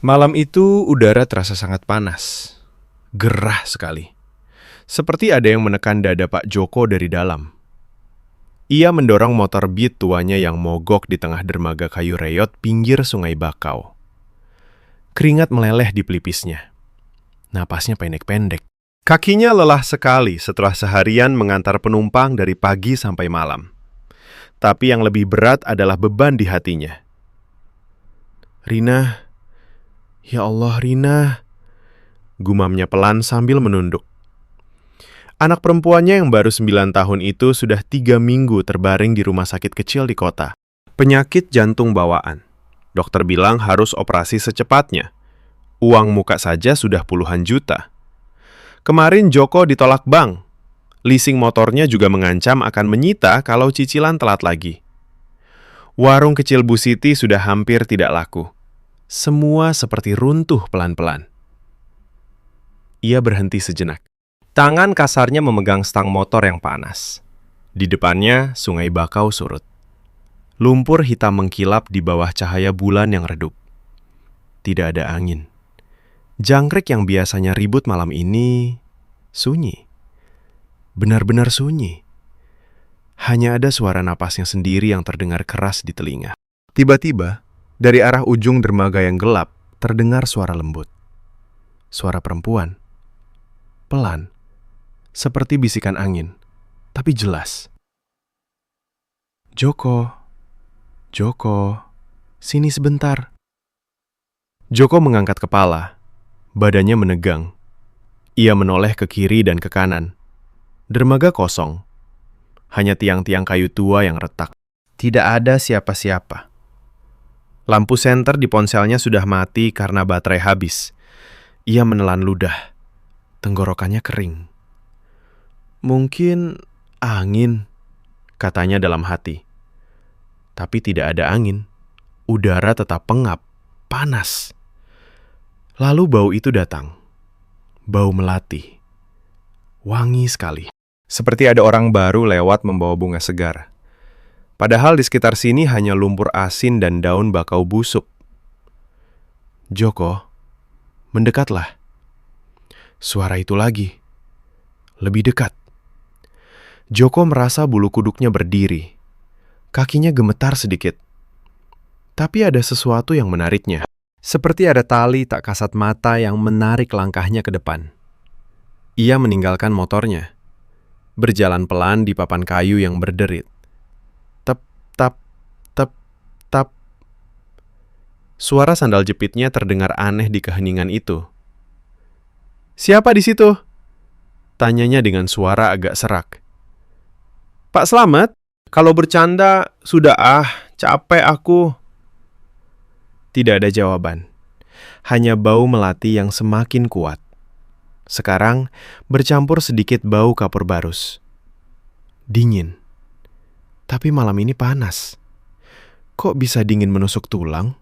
Malam itu udara terasa sangat panas, gerah sekali. Seperti ada yang menekan dada Pak Joko dari dalam. Ia mendorong motor Beat tuanya yang mogok di tengah dermaga kayu reyot pinggir Sungai Bakau. Keringat meleleh di pelipisnya. Napasnya pendek-pendek. Kakinya lelah sekali setelah seharian mengantar penumpang dari pagi sampai malam. Tapi yang lebih berat adalah beban di hatinya. Rina, ya Allah Rina, gumamnya pelan sambil menunduk. Anak perempuannya yang baru 9 tahun itu sudah 3 minggu terbaring di rumah sakit kecil di kota. Penyakit jantung bawaan. Dokter bilang harus operasi secepatnya. Uang muka saja sudah puluhan juta. Kemarin Joko ditolak bank. Leasing motornya juga mengancam akan menyita kalau cicilan telat lagi. Warung kecil Bu Siti sudah hampir tidak laku. Semua seperti runtuh pelan-pelan. Ia berhenti sejenak. Tangan kasarnya memegang stang motor yang panas. Di depannya, Sungai Bakau surut. Lumpur hitam mengkilap di bawah cahaya bulan yang redup. Tidak ada angin. Jangkrik yang biasanya ribut malam ini sunyi. Benar-benar sunyi. Hanya ada suara napasnya sendiri yang terdengar keras di telinga. Tiba-tiba, dari arah ujung dermaga yang gelap, terdengar suara lembut. Suara perempuan. Pelan. Seperti bisikan angin, tapi jelas. Joko, sini sebentar. Joko mengangkat kepala, badannya menegang. Ia menoleh ke kiri dan ke kanan. Dermaga kosong, hanya tiang-tiang kayu tua yang retak. Tidak ada siapa-siapa. Lampu senter di ponselnya sudah mati karena baterai habis. Ia menelan ludah, tenggorokannya kering. Mungkin angin, katanya dalam hati. Tapi tidak ada angin. Udara tetap pengap, panas. Lalu bau itu datang. Bau melati. Wangi sekali. Seperti ada orang baru lewat membawa bunga segar. Padahal di sekitar sini hanya lumpur asin dan daun bakau busuk. Joko, mendekatlah. Suara itu lagi. Lebih dekat. Joko merasa bulu kuduknya berdiri. Kakinya gemetar sedikit. Tapi ada sesuatu yang menariknya. Seperti ada tali tak kasat mata yang menarik langkahnya ke depan. Ia meninggalkan motornya. Berjalan pelan di papan kayu yang berderit. Tep, tap, tep, tap. Suara sandal jepitnya terdengar aneh di keheningan itu. Siapa di situ? Tanyanya dengan suara agak serak. Pak Slamet, kalau bercanda, sudah capek aku. Tidak ada jawaban. Hanya bau melati yang semakin kuat. Sekarang bercampur sedikit bau kapur barus. Dingin. Tapi malam ini panas. Kok bisa dingin menusuk tulang?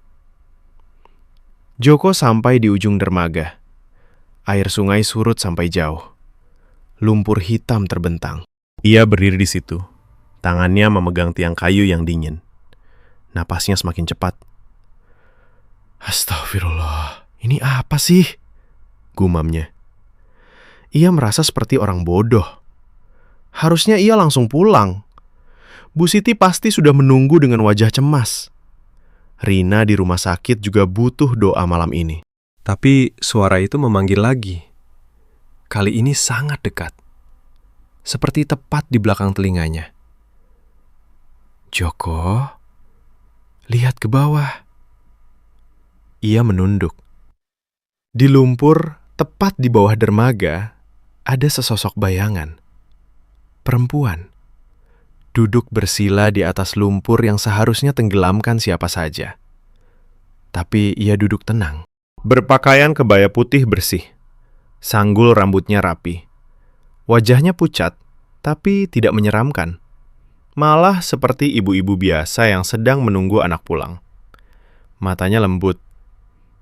Joko sampai di ujung dermaga. Air sungai surut sampai jauh. Lumpur hitam terbentang. Ia berdiri di situ. Tangannya memegang tiang kayu yang dingin. Napasnya semakin cepat. Astagfirullah, ini apa sih? Gumamnya. Ia merasa seperti orang bodoh. Harusnya ia langsung pulang. Bu Siti pasti sudah menunggu dengan wajah cemas. Rina di rumah sakit juga butuh doa malam ini. Tapi suara itu memanggil lagi. Kali ini sangat dekat. Seperti tepat di belakang telinganya. Joko, lihat ke bawah. Ia menunduk. Di lumpur, tepat di bawah dermaga, ada sesosok bayangan. Perempuan. Duduk bersila di atas lumpur yang seharusnya tenggelamkan siapa saja. Tapi ia duduk tenang. Berpakaian kebaya putih bersih. Sanggul rambutnya rapi. Wajahnya pucat, tapi tidak menyeramkan. Malah seperti ibu-ibu biasa yang sedang menunggu anak pulang. Matanya lembut.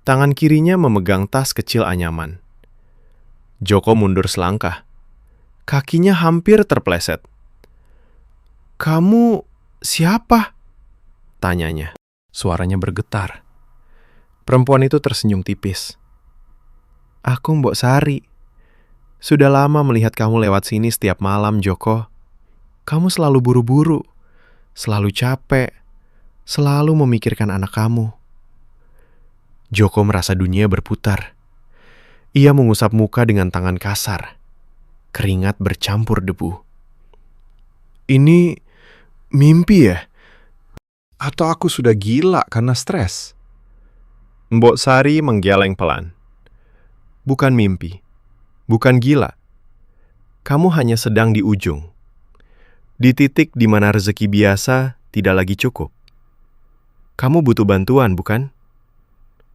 Tangan kirinya memegang tas kecil anyaman. Joko mundur selangkah. Kakinya hampir terpleset. Kamu siapa? Tanyanya. Suaranya bergetar. Perempuan itu tersenyum tipis. Aku Mbok Sari. Sudah lama melihat kamu lewat sini setiap malam, Joko. Kamu selalu buru-buru, selalu capek, selalu memikirkan anak kamu. Joko merasa dunia berputar. Ia mengusap muka dengan tangan kasar. Keringat bercampur debu. Ini mimpi ya? Atau aku sudah gila karena stres? Mbok Sari menggeleng pelan. Bukan mimpi, bukan gila. Kamu hanya sedang di ujung. Di titik di mana rezeki biasa tidak lagi cukup. Kamu butuh bantuan, bukan?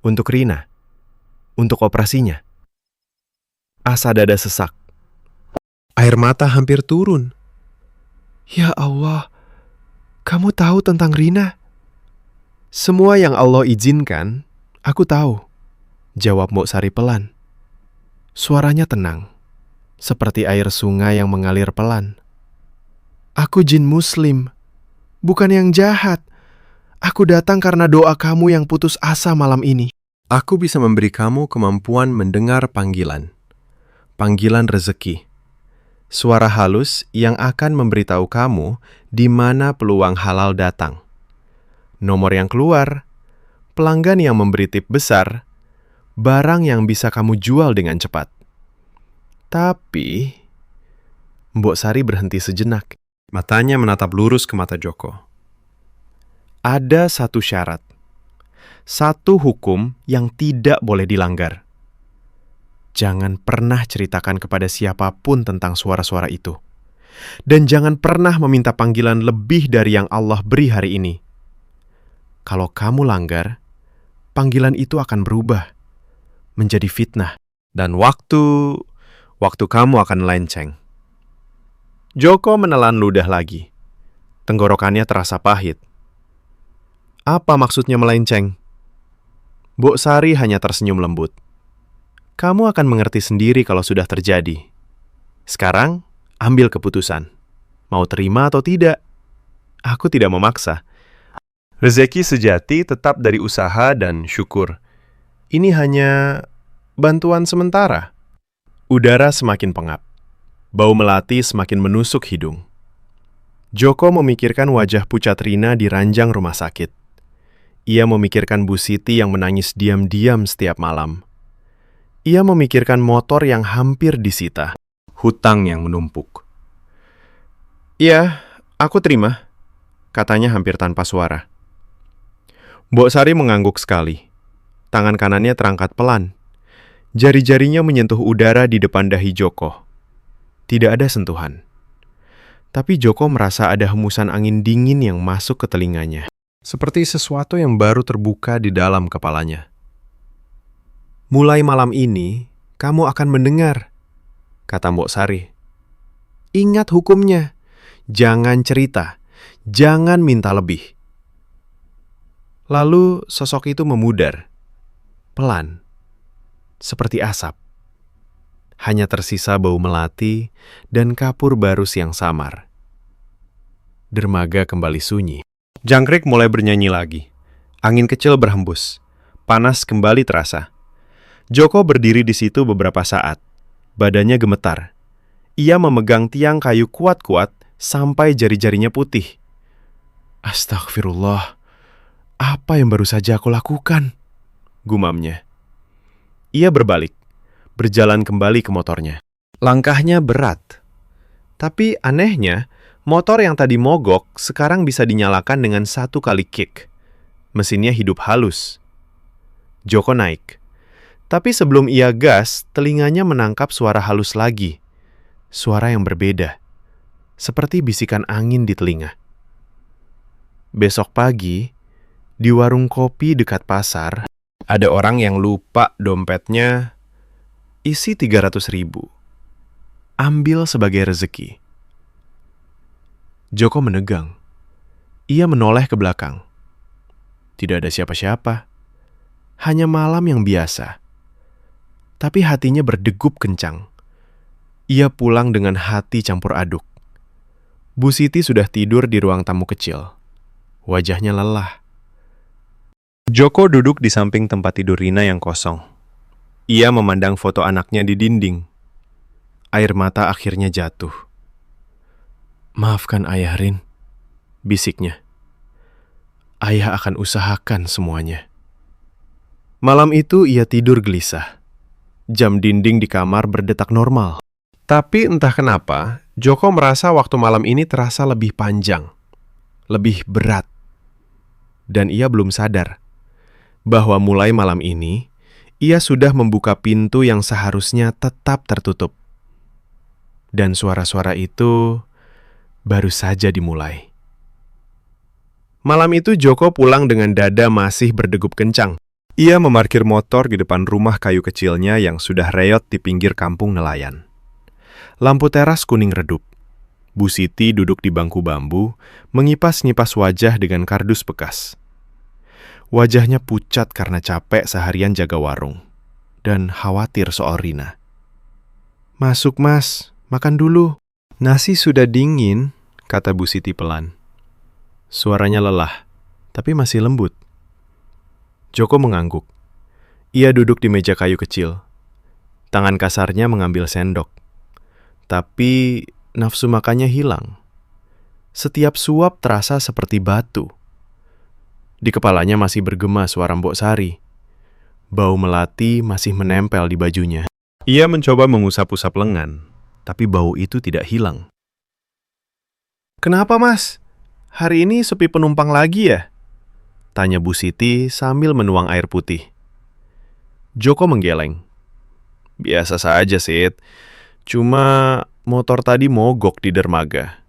Untuk Rina. Untuk operasinya. Asa dada sesak. Air mata hampir turun. Ya Allah, kamu tahu tentang Rina? Semua yang Allah izinkan, aku tahu. Jawab Mbok Sari pelan. Suaranya tenang, seperti air sungai yang mengalir pelan. Aku jin muslim, bukan yang jahat. Aku datang karena doa kamu yang putus asa malam ini. Aku bisa memberi kamu kemampuan mendengar panggilan. Panggilan rezeki. Suara halus yang akan memberitahu kamu di mana peluang halal datang. Nomor yang keluar, pelanggan yang memberi tip besar, barang yang bisa kamu jual dengan cepat. Tapi, Mbok Sari berhenti sejenak. Matanya menatap lurus ke mata Joko. Ada satu syarat. Satu hukum yang tidak boleh dilanggar. Jangan pernah ceritakan kepada siapapun tentang suara-suara itu. Dan jangan pernah meminta panggilan lebih dari yang Allah beri hari ini. Kalau kamu langgar, panggilan itu akan berubah menjadi fitnah. Dan waktu kamu akan lenceng. Joko menelan ludah lagi. Tenggorokannya terasa pahit. Apa maksudnya melenceng? Mbok Sari hanya tersenyum lembut. Kamu akan mengerti sendiri kalau sudah terjadi. Sekarang, ambil keputusan. Mau terima atau tidak? Aku tidak memaksa. Rezeki sejati tetap dari usaha dan syukur. Ini hanya bantuan sementara. Udara semakin pengap. Bau melati semakin menusuk hidung. Joko memikirkan wajah pucat Rina di ranjang rumah sakit. Ia memikirkan Bu Siti yang menangis diam-diam setiap malam. Ia memikirkan motor yang hampir disita. Hutang yang menumpuk. Iya, aku terima, katanya hampir tanpa suara. Mbok Sari mengangguk sekali. Tangan kanannya terangkat pelan. Jari-jarinya menyentuh udara di depan dahi Joko. Tidak ada sentuhan. Tapi Joko merasa ada hembusan angin dingin yang masuk ke telinganya. Seperti sesuatu yang baru terbuka di dalam kepalanya. Mulai malam ini, kamu akan mendengar, kata Mbok Sari. Ingat hukumnya. Jangan cerita. Jangan minta lebih. Lalu sosok itu memudar. Pelan. Seperti asap. Hanya tersisa bau melati dan kapur barus yang samar. Dermaga kembali sunyi. Jangkrik mulai bernyanyi lagi. Angin kecil berhembus. Panas kembali terasa. Joko berdiri di situ beberapa saat. Badannya gemetar. Ia memegang tiang kayu kuat-kuat sampai jari-jarinya putih. Astagfirullah. Apa yang baru saja aku lakukan? Gumamnya. Ia berbalik. Berjalan kembali ke motornya. Langkahnya berat. Tapi anehnya, motor yang tadi mogok sekarang bisa dinyalakan dengan 1 kali kick. Mesinnya hidup halus. Joko naik. Tapi sebelum ia gas, telinganya menangkap suara halus lagi. Suara yang berbeda. Seperti bisikan angin di telinga. Besok pagi, di warung kopi dekat pasar, ada orang yang lupa dompetnya isi 300.000. Ambil sebagai rezeki. Joko menegang. Ia menoleh ke belakang. Tidak ada siapa-siapa. Hanya malam yang biasa. Tapi hatinya berdegup kencang. Ia pulang dengan hati campur aduk. Bu Siti sudah tidur di ruang tamu kecil. Wajahnya lelah. Joko duduk di samping tempat tidur Rina yang kosong. Ia memandang foto anaknya di dinding. Air mata akhirnya jatuh. "Maafkan ayah, Rin," bisiknya. "Ayah akan usahakan semuanya." Malam itu ia tidur gelisah. Jam dinding di kamar berdetak normal. Tapi entah kenapa, Joko merasa waktu malam ini terasa lebih panjang, lebih berat. Dan ia belum sadar bahwa mulai malam ini, ia sudah membuka pintu yang seharusnya tetap tertutup. Dan suara-suara itu baru saja dimulai. Malam itu Joko pulang dengan dada masih berdegup kencang. Ia memarkir motor di depan rumah kayu kecilnya yang sudah reot di pinggir kampung nelayan. Lampu teras kuning redup. Bu Siti duduk di bangku bambu, mengipas-ngipas wajah dengan kardus bekas. Wajahnya pucat karena capek seharian jaga warung, dan khawatir soal Rina. "Masuk, Mas. Makan dulu." "Nasi sudah dingin," kata Bu Siti pelan. Suaranya lelah, tapi masih lembut. Joko mengangguk. Ia duduk di meja kayu kecil. Tangan kasarnya mengambil sendok. Tapi nafsu makannya hilang. Setiap suap terasa seperti batu. Di kepalanya masih bergema suara Mbok Sari. Bau melati masih menempel di bajunya. Ia mencoba mengusap-usap lengan, tapi bau itu tidak hilang. "Kenapa, Mas? Hari ini sepi penumpang lagi ya?" tanya Bu Siti sambil menuang air putih. Joko menggeleng. "Biasa saja, Sid. Cuma motor tadi mogok di dermaga.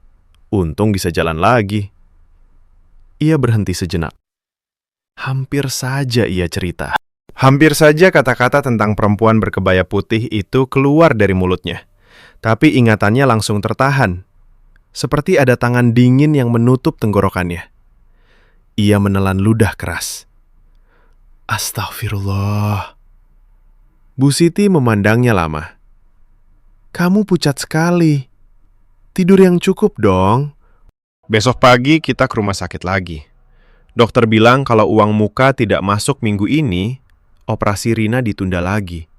Untung bisa jalan lagi." Ia berhenti sejenak. Hampir saja ia cerita. Hampir saja kata-kata tentang perempuan berkebaya putih itu keluar dari mulutnya. Tapi ingatannya langsung tertahan. Seperti ada tangan dingin yang menutup tenggorokannya. Ia menelan ludah keras. "Astagfirullah." Bu Siti memandangnya lama. "Kamu pucat sekali. Tidur yang cukup dong." Besok pagi kita ke rumah sakit lagi. Dokter bilang kalau uang muka tidak masuk minggu ini, operasi Rina ditunda lagi.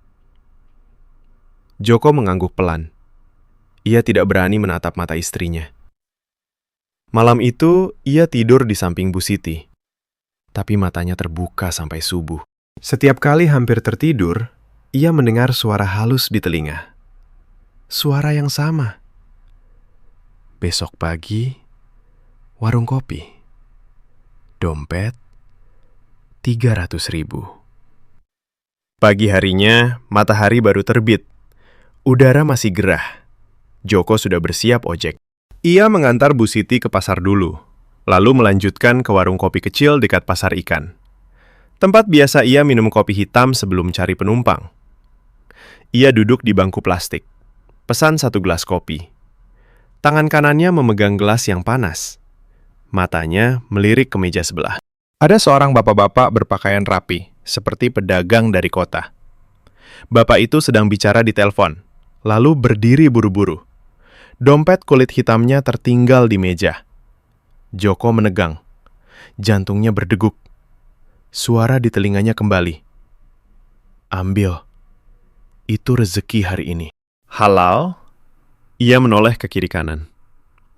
Joko mengangguk pelan. Ia tidak berani menatap mata istrinya. Malam itu, ia tidur di samping Bu Siti. Tapi matanya terbuka sampai subuh. Setiap kali hampir tertidur, ia mendengar suara halus di telinga. Suara yang sama. Besok pagi, warung kopi. Dompet, 300.000. Pagi harinya, matahari baru terbit. Udara masih gerah. Joko sudah bersiap ojek. Ia mengantar Bu Siti ke pasar dulu, lalu melanjutkan ke warung kopi kecil dekat pasar ikan. Tempat biasa ia minum kopi hitam sebelum cari penumpang. Ia duduk di bangku plastik, pesan 1 gelas kopi. Tangan kanannya memegang gelas yang panas. Matanya melirik ke meja sebelah. Ada seorang bapak-bapak berpakaian rapi, seperti pedagang dari kota. Bapak itu sedang bicara di telepon, lalu berdiri buru-buru. Dompet kulit hitamnya tertinggal di meja. Joko menegang. Jantungnya berdeguk. Suara di telinganya kembali. "Ambil. Itu rezeki hari ini." "Halal?" Ia menoleh ke kiri kanan.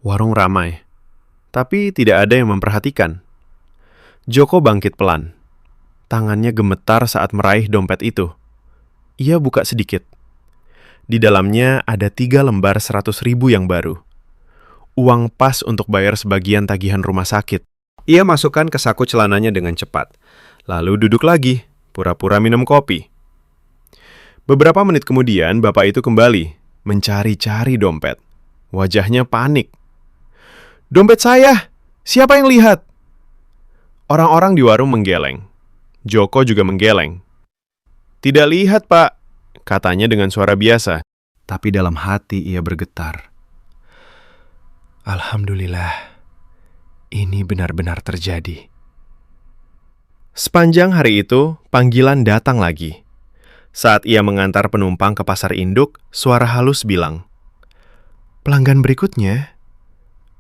Warung ramai, tapi tidak ada yang memperhatikan. Joko bangkit pelan. Tangannya gemetar saat meraih dompet itu. Ia buka sedikit. Di dalamnya ada 3 lembar 100.000 yang baru. Uang pas untuk bayar sebagian tagihan rumah sakit. Ia masukkan ke saku celananya dengan cepat. Lalu duduk lagi, pura-pura minum kopi. Beberapa menit kemudian, bapak itu kembali, mencari-cari dompet. Wajahnya panik. "Dompet saya! Siapa yang lihat?" Orang-orang di warung menggeleng. Joko juga menggeleng. "Tidak lihat, Pak," katanya dengan suara biasa. Tapi dalam hati ia bergetar. Alhamdulillah, ini benar-benar terjadi. Sepanjang hari itu, panggilan datang lagi. Saat ia mengantar penumpang ke pasar induk, suara halus bilang, "Pelanggan berikutnya,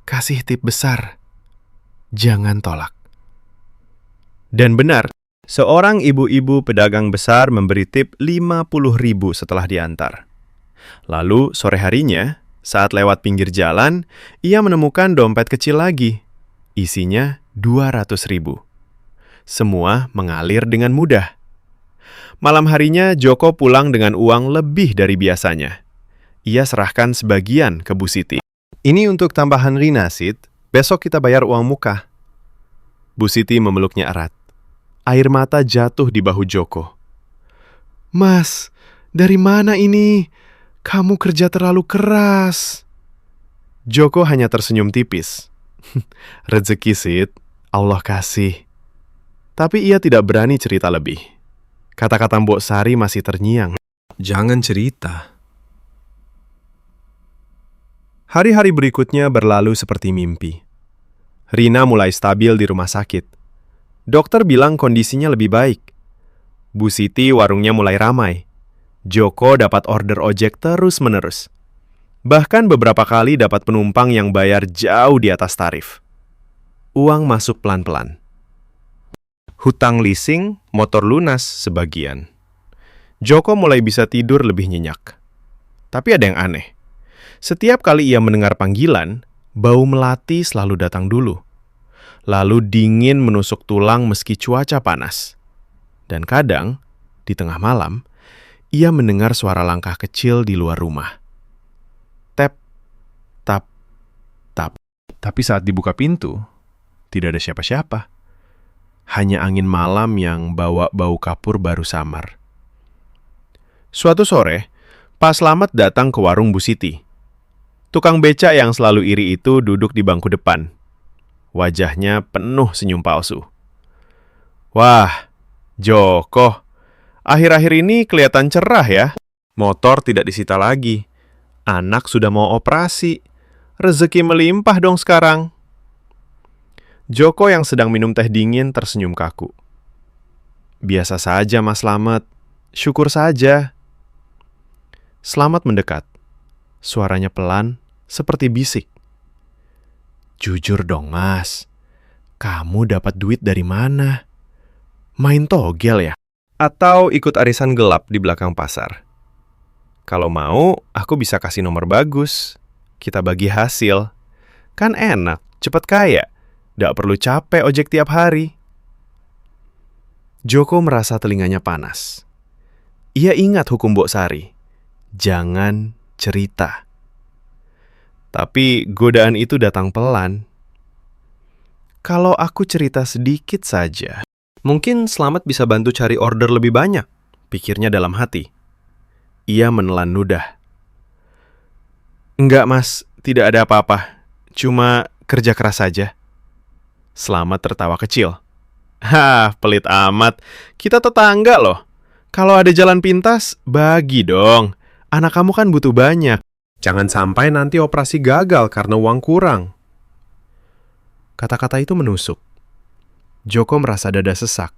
kasih tip besar. Jangan tolak." Dan benar, Seorang ibu-ibu pedagang besar memberi tip 50.000 setelah diantar. Lalu sore harinya, saat lewat pinggir jalan, ia menemukan dompet kecil lagi. Isinya 200.000. Semua mengalir dengan mudah. Malam harinya, Joko pulang dengan uang lebih dari biasanya. Ia serahkan sebagian ke Bu Siti. Ini untuk tambahan Rina, Sid. Besok kita bayar uang muka. Bu Siti memeluknya erat. Air mata jatuh di bahu Joko. Mas, dari mana ini? Kamu kerja terlalu keras. Joko hanya tersenyum tipis. Rezeki, Sid. Allah kasih. Tapi ia tidak berani cerita lebih. Kata-kata Mbok Sari masih terngiang. Jangan cerita. Hari-hari berikutnya berlalu seperti mimpi. Rina mulai stabil di rumah sakit. Dokter bilang kondisinya lebih baik. Bu Siti warungnya mulai ramai. Joko dapat order ojek terus-menerus. Bahkan beberapa kali dapat penumpang yang bayar jauh di atas tarif. Uang masuk pelan-pelan. Hutang leasing, motor lunas sebagian. Joko mulai bisa tidur lebih nyenyak. Tapi ada yang aneh. Setiap kali ia mendengar panggilan, bau melati selalu datang dulu. Lalu dingin menusuk tulang meski cuaca panas. Dan kadang, di tengah malam, ia mendengar suara langkah kecil di luar rumah. Tap, tap, tap. Tapi saat dibuka pintu, tidak ada siapa-siapa. Hanya angin malam yang bawa bau kapur baru samar. Suatu sore, Pak Slamet datang ke warung Bu Siti. Tukang becak yang selalu iri itu duduk di bangku depan. Wajahnya penuh senyum palsu. Wah, Joko, akhir-akhir ini kelihatan cerah ya. Motor tidak disita lagi. Anak sudah mau operasi. Rezeki melimpah dong sekarang. Joko yang sedang minum teh dingin tersenyum kaku. Biasa saja, Mas Slamet. Syukur saja. Slamet mendekat. Suaranya pelan, seperti bisik. Jujur dong, Mas. Kamu dapat duit dari mana? Main togel ya? Atau ikut arisan gelap di belakang pasar? Kalau mau, aku bisa kasih nomor bagus. Kita bagi hasil. Kan enak, cepet kaya. Nggak perlu capek ojek tiap hari. Joko merasa telinganya panas. Ia ingat hukum Mbok Sari. Jangan cerita. Tapi godaan itu datang pelan. Kalau aku cerita sedikit saja, mungkin Slamet bisa bantu cari order lebih banyak, pikirnya dalam hati. Ia menelan ludah. Enggak, Mas, tidak ada apa-apa. Cuma kerja keras saja. Slamet tertawa kecil. Hah, pelit amat. Kita tetangga loh. Kalau ada jalan pintas, bagi dong. Anak kamu kan butuh banyak. Jangan sampai nanti operasi gagal karena uang kurang. Kata-kata itu menusuk. Joko merasa dada sesak.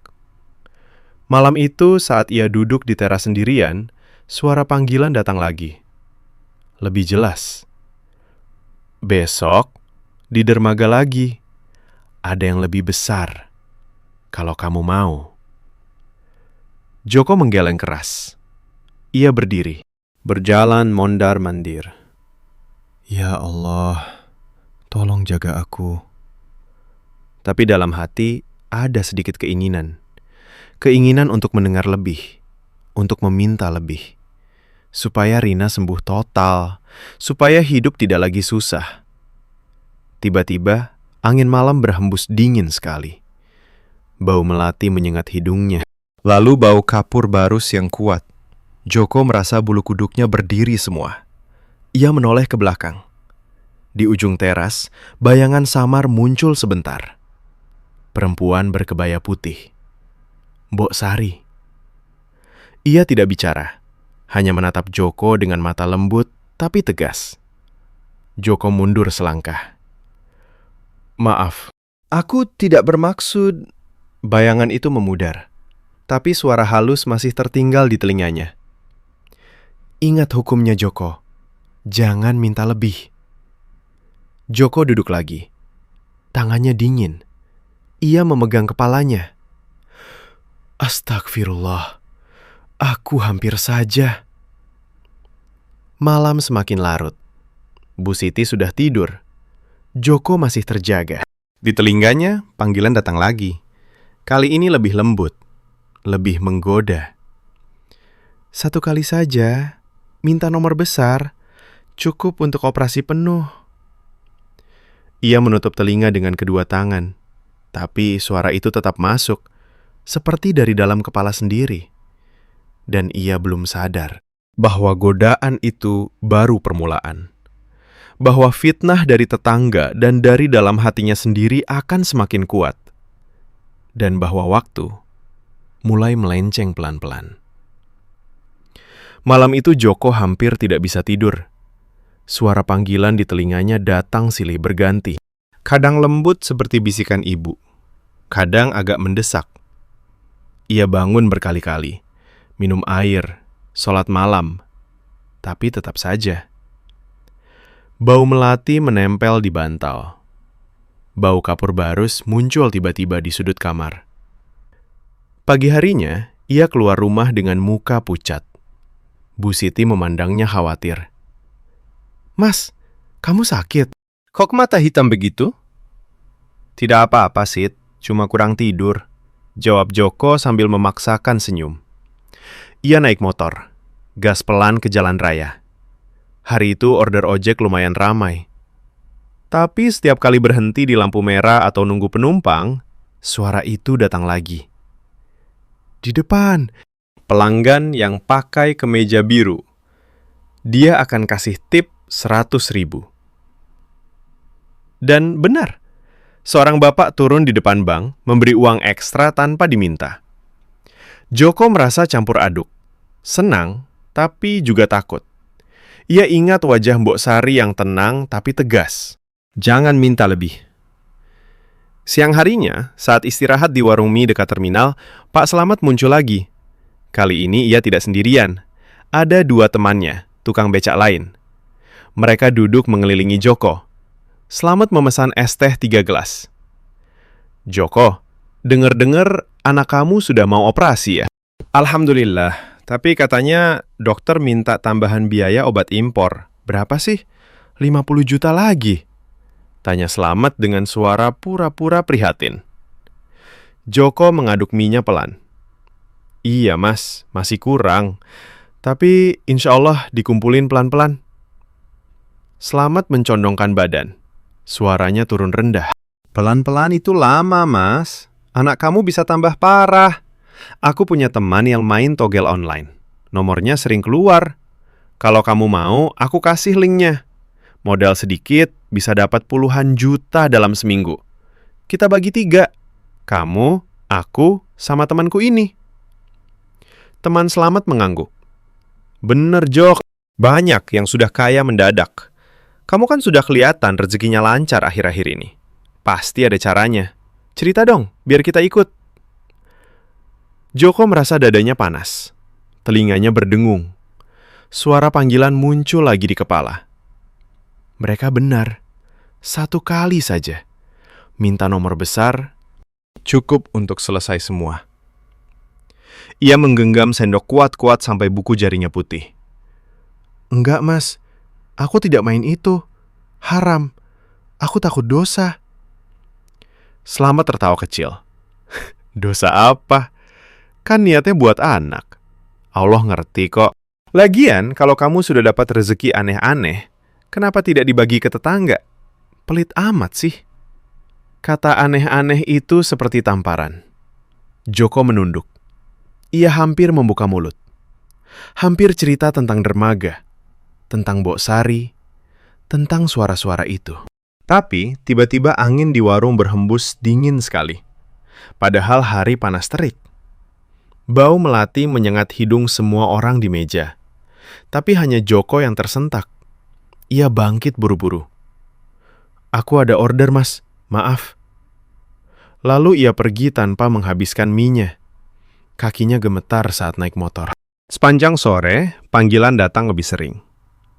Malam itu saat ia duduk di teras sendirian, suara panggilan datang lagi. Lebih jelas. Besok, di dermaga lagi. Ada yang lebih besar. Kalau kamu mau. Joko menggeleng keras. Ia berdiri. Berjalan mondar-mandir. Ya Allah, tolong jaga aku. Tapi dalam hati ada sedikit keinginan. Keinginan untuk mendengar lebih. Untuk meminta lebih. Supaya Rina sembuh total. Supaya hidup tidak lagi susah. Tiba-tiba, angin malam berhembus dingin sekali. Bau melati menyengat hidungnya. Lalu bau kapur barus yang kuat. Joko merasa bulu kuduknya berdiri semua. Ia menoleh ke belakang. Di ujung teras, bayangan samar muncul sebentar. Perempuan berkebaya putih. Mbok Sari. Ia tidak bicara. Hanya menatap Joko dengan mata lembut tapi tegas. Joko mundur selangkah. Maaf, aku tidak bermaksud. Bayangan itu memudar. Tapi suara halus masih tertinggal di telinganya. Ingat hukumnya, Joko. Jangan minta lebih. Joko duduk lagi. Tangannya dingin. Ia memegang kepalanya. Astagfirullah, aku hampir saja. Malam semakin larut. Bu Siti sudah tidur. Joko masih terjaga. Di telinganya, panggilan datang lagi. Kali ini lebih lembut, lebih menggoda. Satu kali saja, minta nomor besar, cukup untuk operasi penuh. Ia menutup telinga dengan kedua tangan, tapi suara itu tetap masuk, seperti dari dalam kepala sendiri. Dan ia belum sadar bahwa godaan itu baru permulaan. Bahwa fitnah dari tetangga dan dari dalam hatinya sendiri akan semakin kuat. Dan bahwa waktu mulai melenceng pelan-pelan. Malam itu Joko hampir tidak bisa tidur. Suara panggilan di telinganya datang silih berganti. Kadang lembut seperti bisikan ibu, kadang agak mendesak. Ia bangun berkali-kali, minum air, sholat malam, tapi tetap saja. Bau melati menempel di bantal. Bau kapur barus muncul tiba-tiba di sudut kamar. Pagi harinya, ia keluar rumah dengan muka pucat. Bu Siti memandangnya khawatir. "Mas, kamu sakit?" Kok mata hitam begitu? Tidak apa-apa, Sid. Cuma kurang tidur. Jawab Joko sambil memaksakan senyum. Ia naik motor. Gas pelan ke jalan raya. Hari itu order ojek lumayan ramai. Tapi setiap kali berhenti di lampu merah atau nunggu penumpang, suara itu datang lagi. Di depan, pelanggan yang pakai kemeja biru. Dia akan kasih tip 100.000. Dan benar, seorang bapak turun di depan bank, memberi uang ekstra tanpa diminta. Joko merasa campur aduk, senang, tapi juga takut. Ia ingat wajah Mbok Sari yang tenang tapi tegas. Jangan minta lebih. Siang harinya, saat istirahat di warung mie dekat terminal, Pak Slamet muncul lagi. Kali ini ia tidak sendirian. Ada 2 temannya, tukang becak lain. Mereka duduk mengelilingi Joko. Slamet memesan es teh 3 gelas. "Joko, dengar-dengar anak kamu sudah mau operasi ya?" "Alhamdulillah, tapi katanya dokter minta tambahan biaya obat impor. Berapa sih? 50 juta lagi?" tanya Slamet dengan suara pura-pura prihatin. Joko mengaduk mie-nya pelan. "Iya mas, masih kurang. Tapi insya Allah dikumpulin pelan-pelan." Slamet mencondongkan badan. Suaranya turun rendah. "Pelan-pelan itu lama, Mas. Anak kamu bisa tambah parah. Aku punya teman yang main togel online. Nomornya sering keluar. Kalau kamu mau, aku kasih linknya. Modal sedikit, bisa dapat puluhan juta dalam seminggu. Kita bagi 3. Kamu, aku, sama temanku ini." Teman Slamet mengangguk. "Bener, Jok. Banyak yang sudah kaya mendadak. Kamu kan sudah kelihatan rezekinya lancar akhir-akhir ini. Pasti ada caranya. Cerita dong, biar kita ikut." Joko merasa dadanya panas. Telinganya berdengung. Suara panggilan muncul lagi di kepala. Mereka benar. 1 kali saja. Minta nomor besar, cukup untuk selesai semua. Ia menggenggam sendok kuat-kuat sampai buku jarinya putih. "Enggak, Mas. Aku tidak main itu. Haram. Aku takut dosa." Slamet tertawa kecil. "Dosa apa? Kan niatnya buat anak. Allah ngerti kok. Lagian kalau kamu sudah dapat rezeki aneh-aneh, kenapa tidak dibagi ke tetangga? Pelit amat sih." Kata aneh-aneh itu seperti tamparan. Joko menunduk. Ia hampir membuka mulut. Hampir cerita tentang dermaga, tentang Mbok Sari, tentang suara-suara itu. Tapi tiba-tiba angin di warung berhembus dingin sekali. Padahal hari panas terik. Bau melati menyengat hidung semua orang di meja. Tapi hanya Joko yang tersentak. Ia bangkit buru-buru. "Aku ada order, Mas. Maaf." Lalu ia pergi tanpa menghabiskan mie-nya. Kakinya gemetar saat naik motor. Sepanjang sore, panggilan datang lebih sering.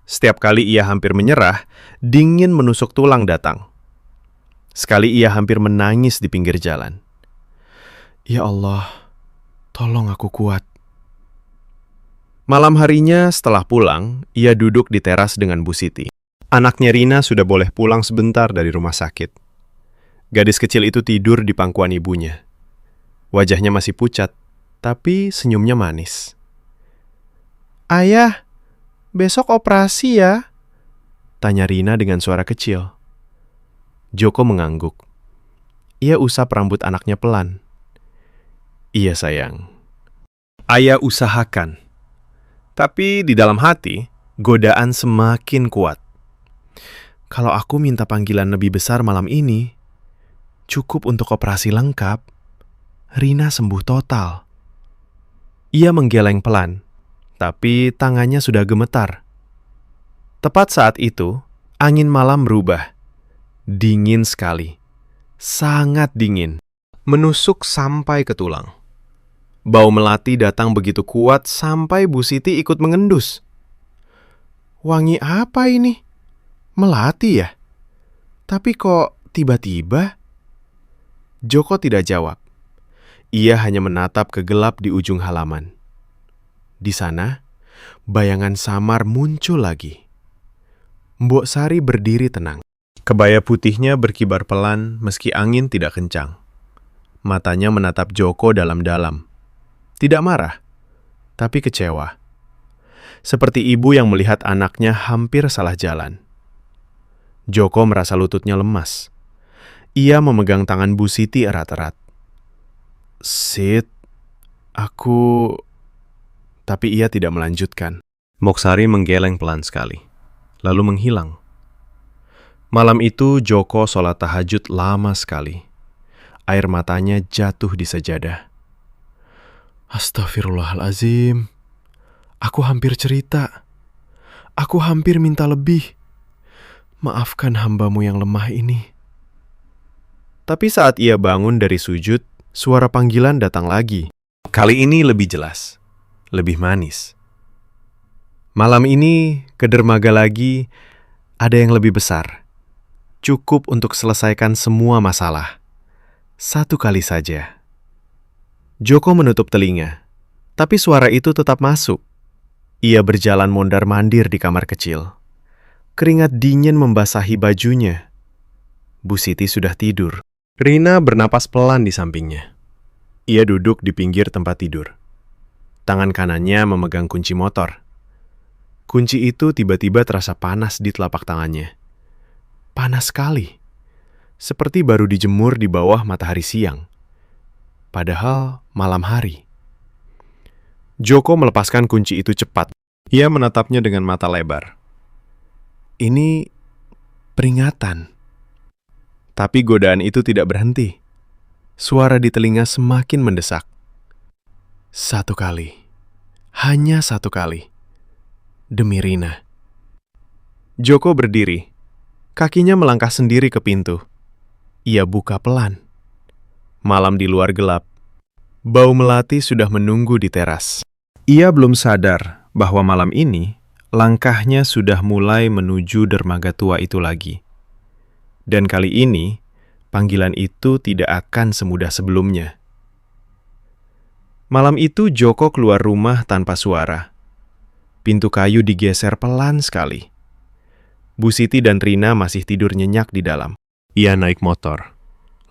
Setiap kali ia hampir menyerah, dingin menusuk tulang datang. Sekali ia hampir menangis di pinggir jalan. "Ya Allah, Tolong aku kuat. Malam harinya setelah pulang, ia duduk di teras dengan Bu Siti. Anaknya Rina sudah boleh pulang sebentar dari rumah sakit. Gadis kecil itu tidur di pangkuan ibunya. Wajahnya masih pucat, tapi senyumnya manis. Ayah, besok operasi ya? Tanya Rina dengan suara kecil. Joko mengangguk. Ia usap rambut anaknya pelan. Iya sayang. Ayah usahakan. Tapi di dalam hati, godaan semakin kuat. Kalau aku minta panggilan lebih besar malam ini, cukup untuk operasi lengkap, Rina sembuh total. Ia menggeleng pelan, tapi tangannya sudah gemetar. Tepat saat itu, angin malam berubah. Dingin sekali. Sangat dingin. Menusuk sampai ke tulang. Bau melati datang begitu kuat sampai Bu Siti ikut mengendus. Wangi apa ini? Melati ya? Tapi kok tiba-tiba? Joko tidak jawab. Ia hanya menatap ke gelap di ujung halaman. Di sana, bayangan samar muncul lagi. Mbok Sari berdiri tenang. Kebaya putihnya berkibar pelan meski angin tidak kencang. Matanya menatap Joko dalam-dalam. Tidak marah, tapi kecewa. Seperti ibu yang melihat anaknya hampir salah jalan. Joko merasa lututnya lemas. Ia memegang tangan Bu Siti erat-erat. Sit, aku... Tapi ia tidak melanjutkan. Moksari menggeleng pelan sekali, lalu menghilang. Malam itu Joko sholat tahajud lama sekali. Air matanya jatuh di sajadah. Astagfirullahalazim. Aku hampir cerita. Aku hampir minta lebih. Maafkan hambamu yang lemah ini. Tapi saat ia bangun dari sujud, suara panggilan datang lagi. Kali ini lebih jelas, lebih manis. Malam ini, ke dermaga lagi, ada yang lebih besar. Cukup untuk selesaikan semua masalah. Satu kali saja. Joko menutup telinga, tapi suara itu tetap masuk. Ia berjalan mondar-mandir di kamar kecil. Keringat dingin membasahi bajunya. Bu Siti sudah tidur. Rina bernapas pelan di sampingnya. Ia duduk di pinggir tempat tidur. Tangan kanannya memegang kunci motor. Kunci itu tiba-tiba terasa panas di telapak tangannya. Panas sekali. Seperti baru dijemur di bawah matahari siang. Padahal malam hari. Joko melepaskan kunci itu cepat. Ia menatapnya dengan mata lebar. Ini peringatan. Tapi godaan itu tidak berhenti. Suara di telinga semakin mendesak. Satu kali. Hanya satu kali. Demi Rina. Joko berdiri. Kakinya melangkah sendiri ke pintu. Ia buka pelan. Malam di luar gelap. Bau melati sudah menunggu di teras. Ia belum sadar bahwa malam ini langkahnya sudah mulai menuju dermaga tua itu lagi. Dan kali ini, panggilan itu tidak akan semudah sebelumnya. Malam itu Joko keluar rumah tanpa suara. Pintu kayu digeser pelan sekali. Bu Siti dan Rina masih tidur nyenyak di dalam. Ia naik motor.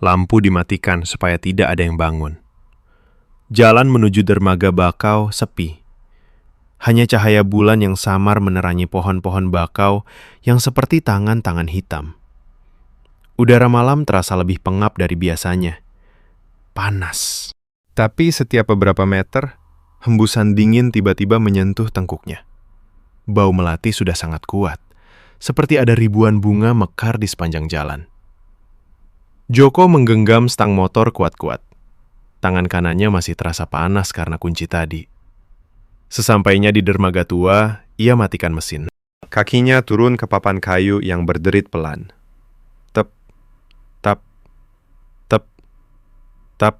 Lampu dimatikan supaya tidak ada yang bangun. Jalan menuju dermaga bakau sepi. Hanya cahaya bulan yang samar menerangi pohon-pohon bakau yang seperti tangan-tangan hitam. Udara malam terasa lebih pengap dari biasanya. Panas. Tapi setiap beberapa meter, hembusan dingin tiba-tiba menyentuh tengkuknya. Bau melati sudah sangat kuat, seperti ada ribuan bunga mekar di sepanjang jalan. Joko menggenggam stang motor kuat-kuat. Tangan kanannya masih terasa panas karena kunci tadi. Sesampainya di dermaga tua, ia matikan mesin. Kakinya turun ke papan kayu yang berderit pelan. Tep, tap, tep, tap.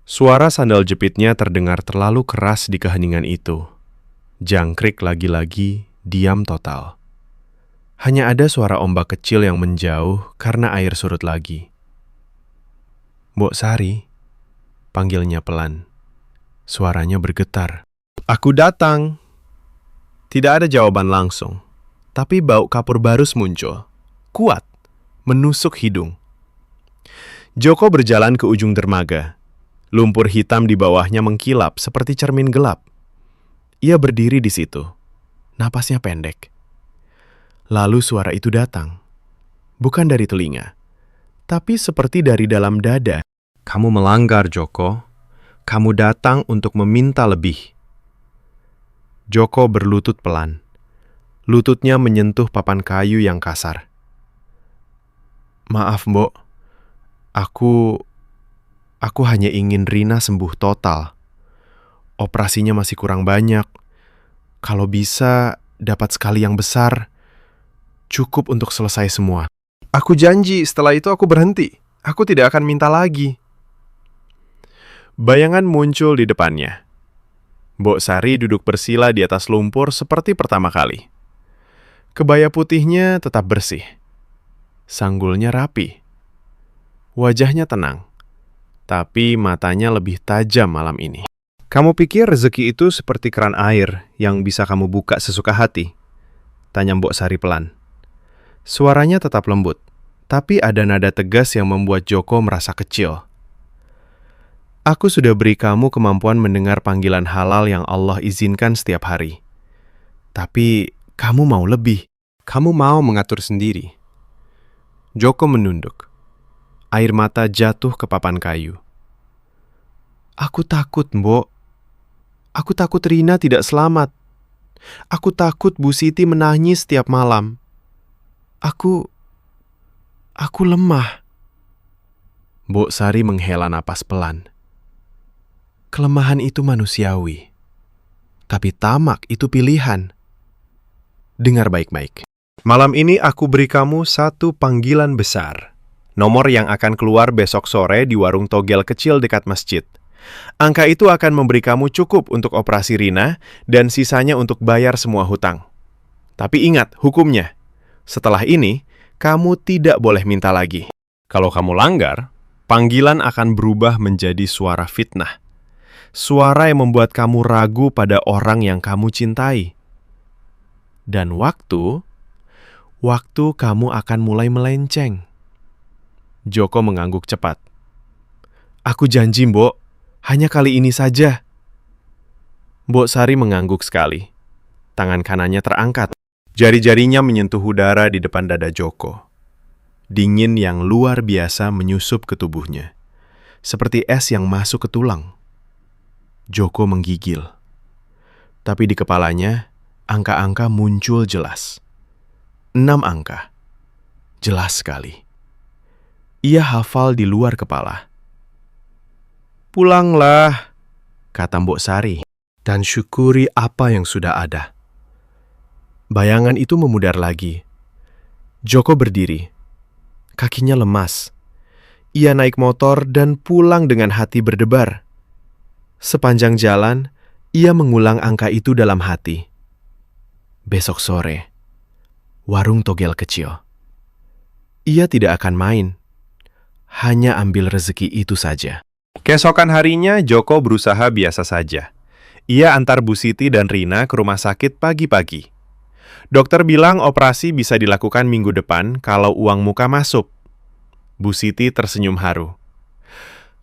Suara sandal jepitnya terdengar terlalu keras di keheningan itu. Jangkrik lagi-lagi, diam total. Hanya ada suara ombak kecil yang menjauh karena air surut lagi. Mbok Sari, panggilnya pelan. Suaranya bergetar. Aku datang. Tidak ada jawaban langsung, tapi bau kapur barus muncul. Kuat, menusuk hidung. Joko berjalan ke ujung dermaga. Lumpur hitam di bawahnya mengkilap seperti cermin gelap. Ia berdiri di situ. Napasnya pendek. Lalu suara itu datang. Bukan dari telinga, tapi seperti dari dalam dada. Kamu melanggar, Joko. Kamu datang untuk meminta lebih. Joko berlutut pelan. Lututnya menyentuh papan kayu yang kasar. Maaf, Mbok. Aku hanya ingin Rina sembuh total. Operasinya masih kurang banyak. Kalau bisa, dapat sekali yang besar. Cukup untuk selesai semua. Aku janji setelah itu aku berhenti. Aku tidak akan minta lagi. Bayangan muncul di depannya. Mbok Sari duduk bersila di atas lumpur seperti pertama kali. Kebaya putihnya tetap bersih. Sanggulnya rapi. Wajahnya tenang. Tapi matanya lebih tajam malam ini. Kamu pikir rezeki itu seperti keran air yang bisa kamu buka sesuka hati? Tanya Mbok Sari pelan. Suaranya tetap lembut, tapi ada nada tegas yang membuat Joko merasa kecil. Aku sudah beri kamu kemampuan mendengar panggilan halal yang Allah izinkan setiap hari. Tapi kamu mau lebih. Kamu mau mengatur sendiri. Joko menunduk. Air mata jatuh ke papan kayu. Aku takut, Mbok. Aku takut Rina tidak selamat. Aku takut Bu Siti menangis setiap malam. Aku lemah. Mbok Sari menghela napas pelan. Kelemahan itu manusiawi. Tapi tamak itu pilihan. Dengar baik-baik. Malam ini aku beri kamu satu panggilan besar. Nomor yang akan keluar besok sore di warung togel kecil dekat masjid. Angka itu akan memberi kamu cukup untuk operasi Rina dan sisanya untuk bayar semua hutang. Tapi ingat hukumnya. Setelah ini, kamu tidak boleh minta lagi. Kalau kamu langgar, panggilan akan berubah menjadi suara fitnah. Suara yang membuat kamu ragu pada orang yang kamu cintai. Dan waktu kamu akan mulai melenceng. Joko mengangguk cepat. Aku janji, Mbok. Hanya kali ini saja. Mbok Sari mengangguk sekali. Tangan kanannya terangkat. Jari-jarinya menyentuh udara di depan dada Joko. Dingin yang luar biasa menyusup ke tubuhnya. Seperti es yang masuk ke tulang. Joko menggigil. Tapi di kepalanya, angka-angka muncul jelas. 6 angka. Jelas sekali. Ia hafal di luar kepala. Pulanglah, kata Mbok Sari, dan syukuri apa yang sudah ada. Bayangan itu memudar lagi. Joko berdiri. Kakinya lemas. Ia naik motor dan pulang dengan hati berdebar. Sepanjang jalan, ia mengulang angka itu dalam hati. Besok sore, warung togel kecil. Ia tidak akan main. Hanya ambil rezeki itu saja. Keesokan harinya, Joko berusaha biasa saja. Ia antar Bu Siti dan Rina ke rumah sakit pagi-pagi. Dokter bilang operasi bisa dilakukan minggu depan kalau uang muka masuk. Bu Siti tersenyum haru.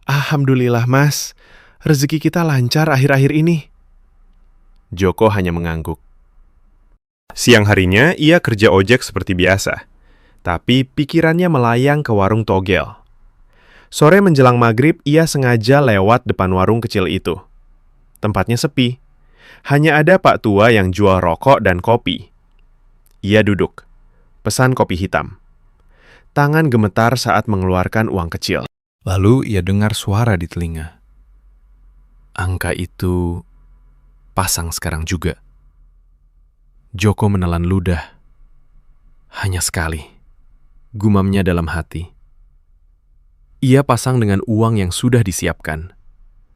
Alhamdulillah, Mas. Rezeki kita lancar akhir-akhir ini. Joko hanya mengangguk. Siang harinya, ia kerja ojek seperti biasa. Tapi pikirannya melayang ke warung togel. Sore menjelang maghrib, ia sengaja lewat depan warung kecil itu. Tempatnya sepi. Hanya ada Pak Tua yang jual rokok dan kopi. Ia duduk. Pesan kopi hitam. Tangan gemetar saat mengeluarkan uang kecil. Lalu ia dengar suara di telinga. Angka itu pasang sekarang juga. Joko menelan ludah. Hanya sekali. Gumamnya dalam hati. Ia pasang dengan uang yang sudah disiapkan.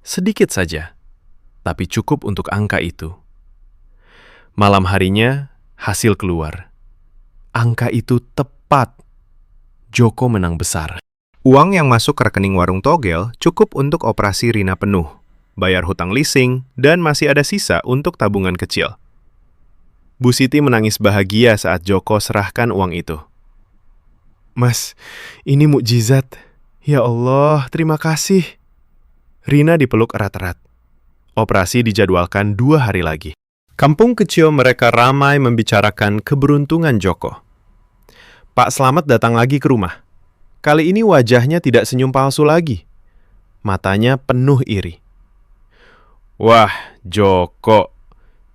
Sedikit saja, tapi cukup untuk angka itu. Malam harinya, hasil keluar. Angka itu tepat. Joko menang besar. Uang yang masuk ke rekening warung togel cukup untuk operasi Rina penuh. bayar hutang leasing, dan masih ada sisa untuk tabungan kecil. Bu Siti menangis bahagia saat Joko serahkan uang itu. Mas, ini mukjizat. Ya Allah, terima kasih. Rina dipeluk erat-erat. Operasi dijadwalkan 2 hari lagi. Kampung kecil mereka ramai membicarakan keberuntungan Joko. Pak Slamet datang lagi ke rumah. Kali ini wajahnya tidak senyum palsu lagi. Matanya penuh iri. Wah, Joko,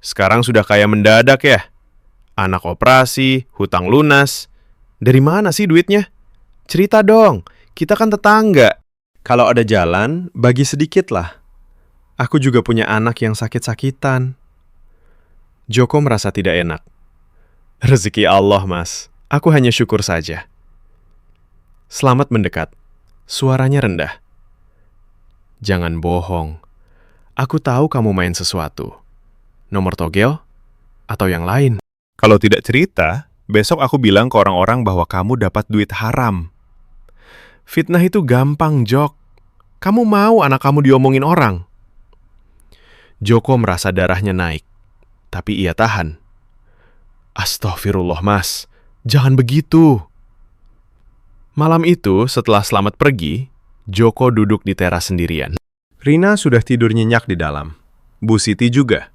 sekarang sudah kaya mendadak ya? Anak operasi, hutang lunas. Dari mana sih duitnya? Cerita dong, kita kan tetangga. Kalau ada jalan, bagi sedikit lah. Aku juga punya anak yang sakit-sakitan. Joko merasa tidak enak. Rezeki Allah, Mas. Aku hanya syukur saja. Slamet mendekat. Suaranya rendah. Jangan bohong. Aku tahu kamu main sesuatu. Nomor togel? Atau yang lain? Kalau tidak cerita, besok aku bilang ke orang-orang bahwa kamu dapat duit haram. Fitnah itu gampang, Jok. Kamu mau anak kamu diomongin orang? Joko merasa darahnya naik. Tapi ia tahan. Astagfirullah, Mas. Jangan begitu. Malam itu, setelah Slamet pergi, Joko duduk di teras sendirian. Rina sudah tidur nyenyak di dalam. Bu Siti juga.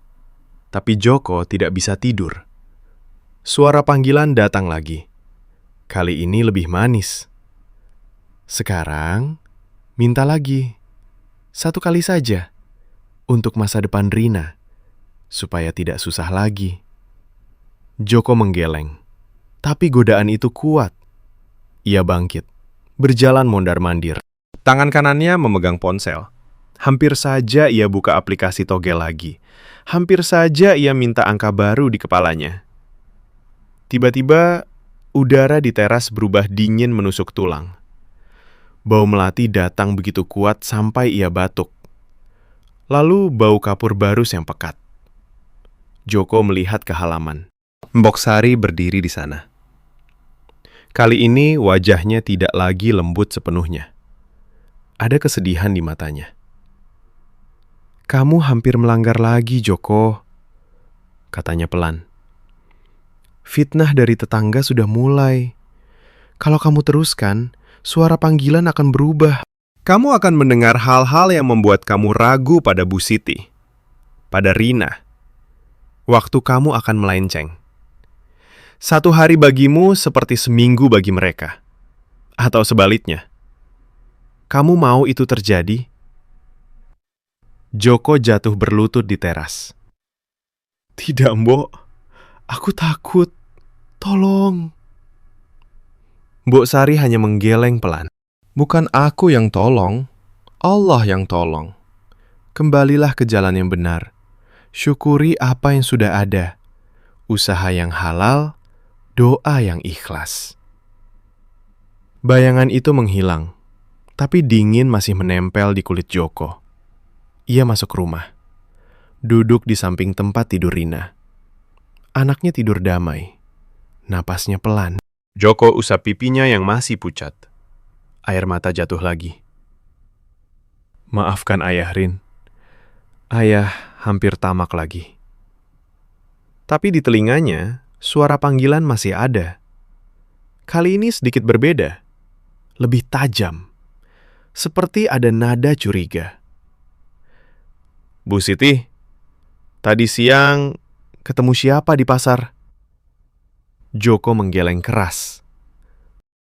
Tapi Joko tidak bisa tidur. Suara panggilan datang lagi. Kali ini lebih manis. Sekarang, minta lagi. 1 kali saja. Untuk masa depan Rina. Supaya tidak susah lagi. Joko menggeleng. Tapi godaan itu kuat. Ia bangkit. Berjalan mondar-mandir. Tangan kanannya memegang ponsel. Hampir saja ia buka aplikasi togel lagi. Hampir saja ia minta angka baru di kepalanya. Tiba-tiba, udara di teras berubah dingin menusuk tulang. Bau melati datang begitu kuat sampai ia batuk. Lalu bau kapur barus yang pekat. Joko melihat ke halaman. Mbok Sari berdiri di sana. Kali ini wajahnya tidak lagi lembut sepenuhnya. Ada kesedihan di matanya. Kamu hampir melanggar lagi, Joko, katanya pelan. Fitnah dari tetangga sudah mulai. Kalau kamu teruskan, suara panggilan akan berubah. Kamu akan mendengar hal-hal yang membuat kamu ragu pada Bu Siti, pada Rina. Waktu kamu akan melenceng. 1 hari bagimu seperti seminggu bagi mereka. Atau sebaliknya. Kamu mau itu terjadi? Joko jatuh berlutut di teras. Tidak, Mbok. Aku takut. Tolong. Mbok Sari hanya menggeleng pelan. Bukan aku yang tolong, Allah yang tolong. Kembalilah ke jalan yang benar. Syukuri apa yang sudah ada. Usaha yang halal, doa yang ikhlas. Bayangan itu menghilang, tapi dingin masih menempel di kulit Joko. Ia masuk rumah, duduk di samping tempat tidur Rina. Anaknya tidur damai, napasnya pelan. Joko usap pipinya yang masih pucat. Air mata jatuh lagi. Maafkan Ayah, Rin. Ayah hampir tamak lagi. Tapi di telinganya, suara panggilan masih ada. Kali ini sedikit berbeda. Lebih tajam. Seperti ada nada curiga. Bu Siti, tadi siang ketemu siapa di pasar? Joko menggeleng keras.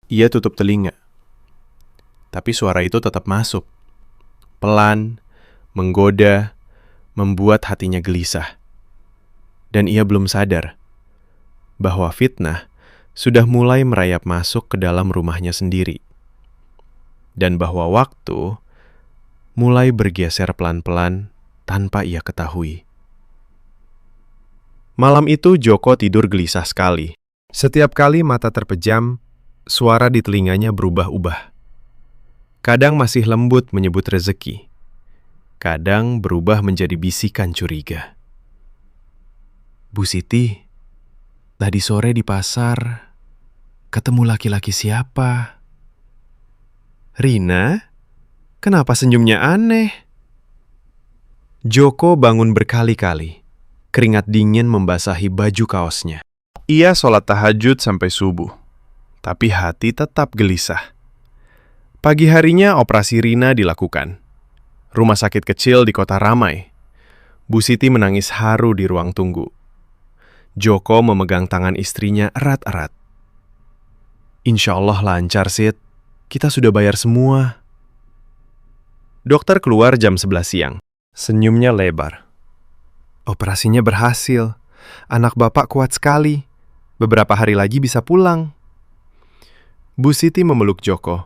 Ia tutup telinga. Tapi suara itu tetap masuk. Pelan, menggoda, membuat hatinya gelisah. Dan ia belum sadar bahwa fitnah sudah mulai merayap masuk ke dalam rumahnya sendiri. Dan bahwa waktu mulai bergeser pelan-pelan tanpa ia ketahui. Malam itu Joko tidur gelisah sekali. Setiap kali mata terpejam, suara di telinganya berubah-ubah. Kadang masih lembut menyebut rezeki. Kadang berubah menjadi bisikan curiga. Bu Siti, tadi sore di pasar, ketemu laki-laki siapa? Rina, kenapa senyumnya aneh? Joko bangun berkali-kali. Keringat dingin membasahi baju kaosnya. Ia sholat tahajud sampai subuh, tapi hati tetap gelisah. Pagi harinya operasi Rina dilakukan. Rumah sakit kecil di kota ramai. Bu Siti menangis haru di ruang tunggu. Joko memegang tangan istrinya erat-erat. Insya Allah lancar, Sid. Kita sudah bayar semua. Dokter keluar jam 11 siang. Senyumnya lebar. Operasinya berhasil. Anak bapak kuat sekali. Beberapa hari lagi bisa pulang. Bu Siti memeluk Joko.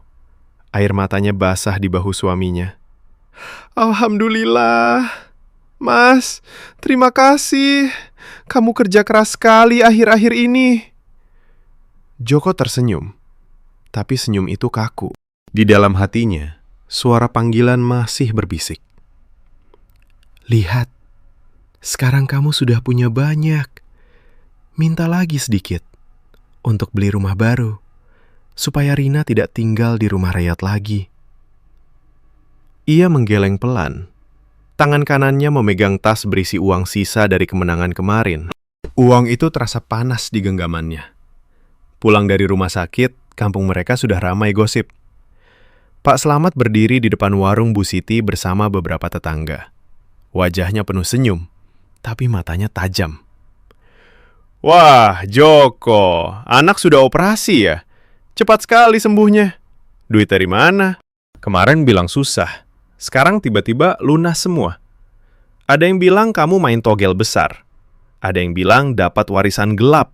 Air matanya basah di bahu suaminya. Alhamdulillah. Mas, terima kasih. Kamu kerja keras sekali akhir-akhir ini. Joko tersenyum. Tapi senyum itu kaku. Di dalam hatinya, suara panggilan masih berbisik. Lihat, sekarang kamu sudah punya banyak. Minta lagi sedikit untuk beli rumah baru, supaya Rina tidak tinggal di rumah rakyat lagi. Ia menggeleng pelan. Tangan kanannya memegang tas berisi uang sisa dari kemenangan kemarin. Uang itu terasa panas di genggamannya. Pulang dari rumah sakit, kampung mereka sudah ramai gosip. Pak Slamet berdiri di depan warung Bu Siti bersama beberapa tetangga. Wajahnya penuh senyum, tapi matanya tajam. Wah, Joko, anak sudah operasi ya? Cepat sekali sembuhnya. Duit dari mana? Kemarin bilang susah, sekarang tiba-tiba lunas semua. Ada yang bilang kamu main togel besar. Ada yang bilang dapat warisan gelap.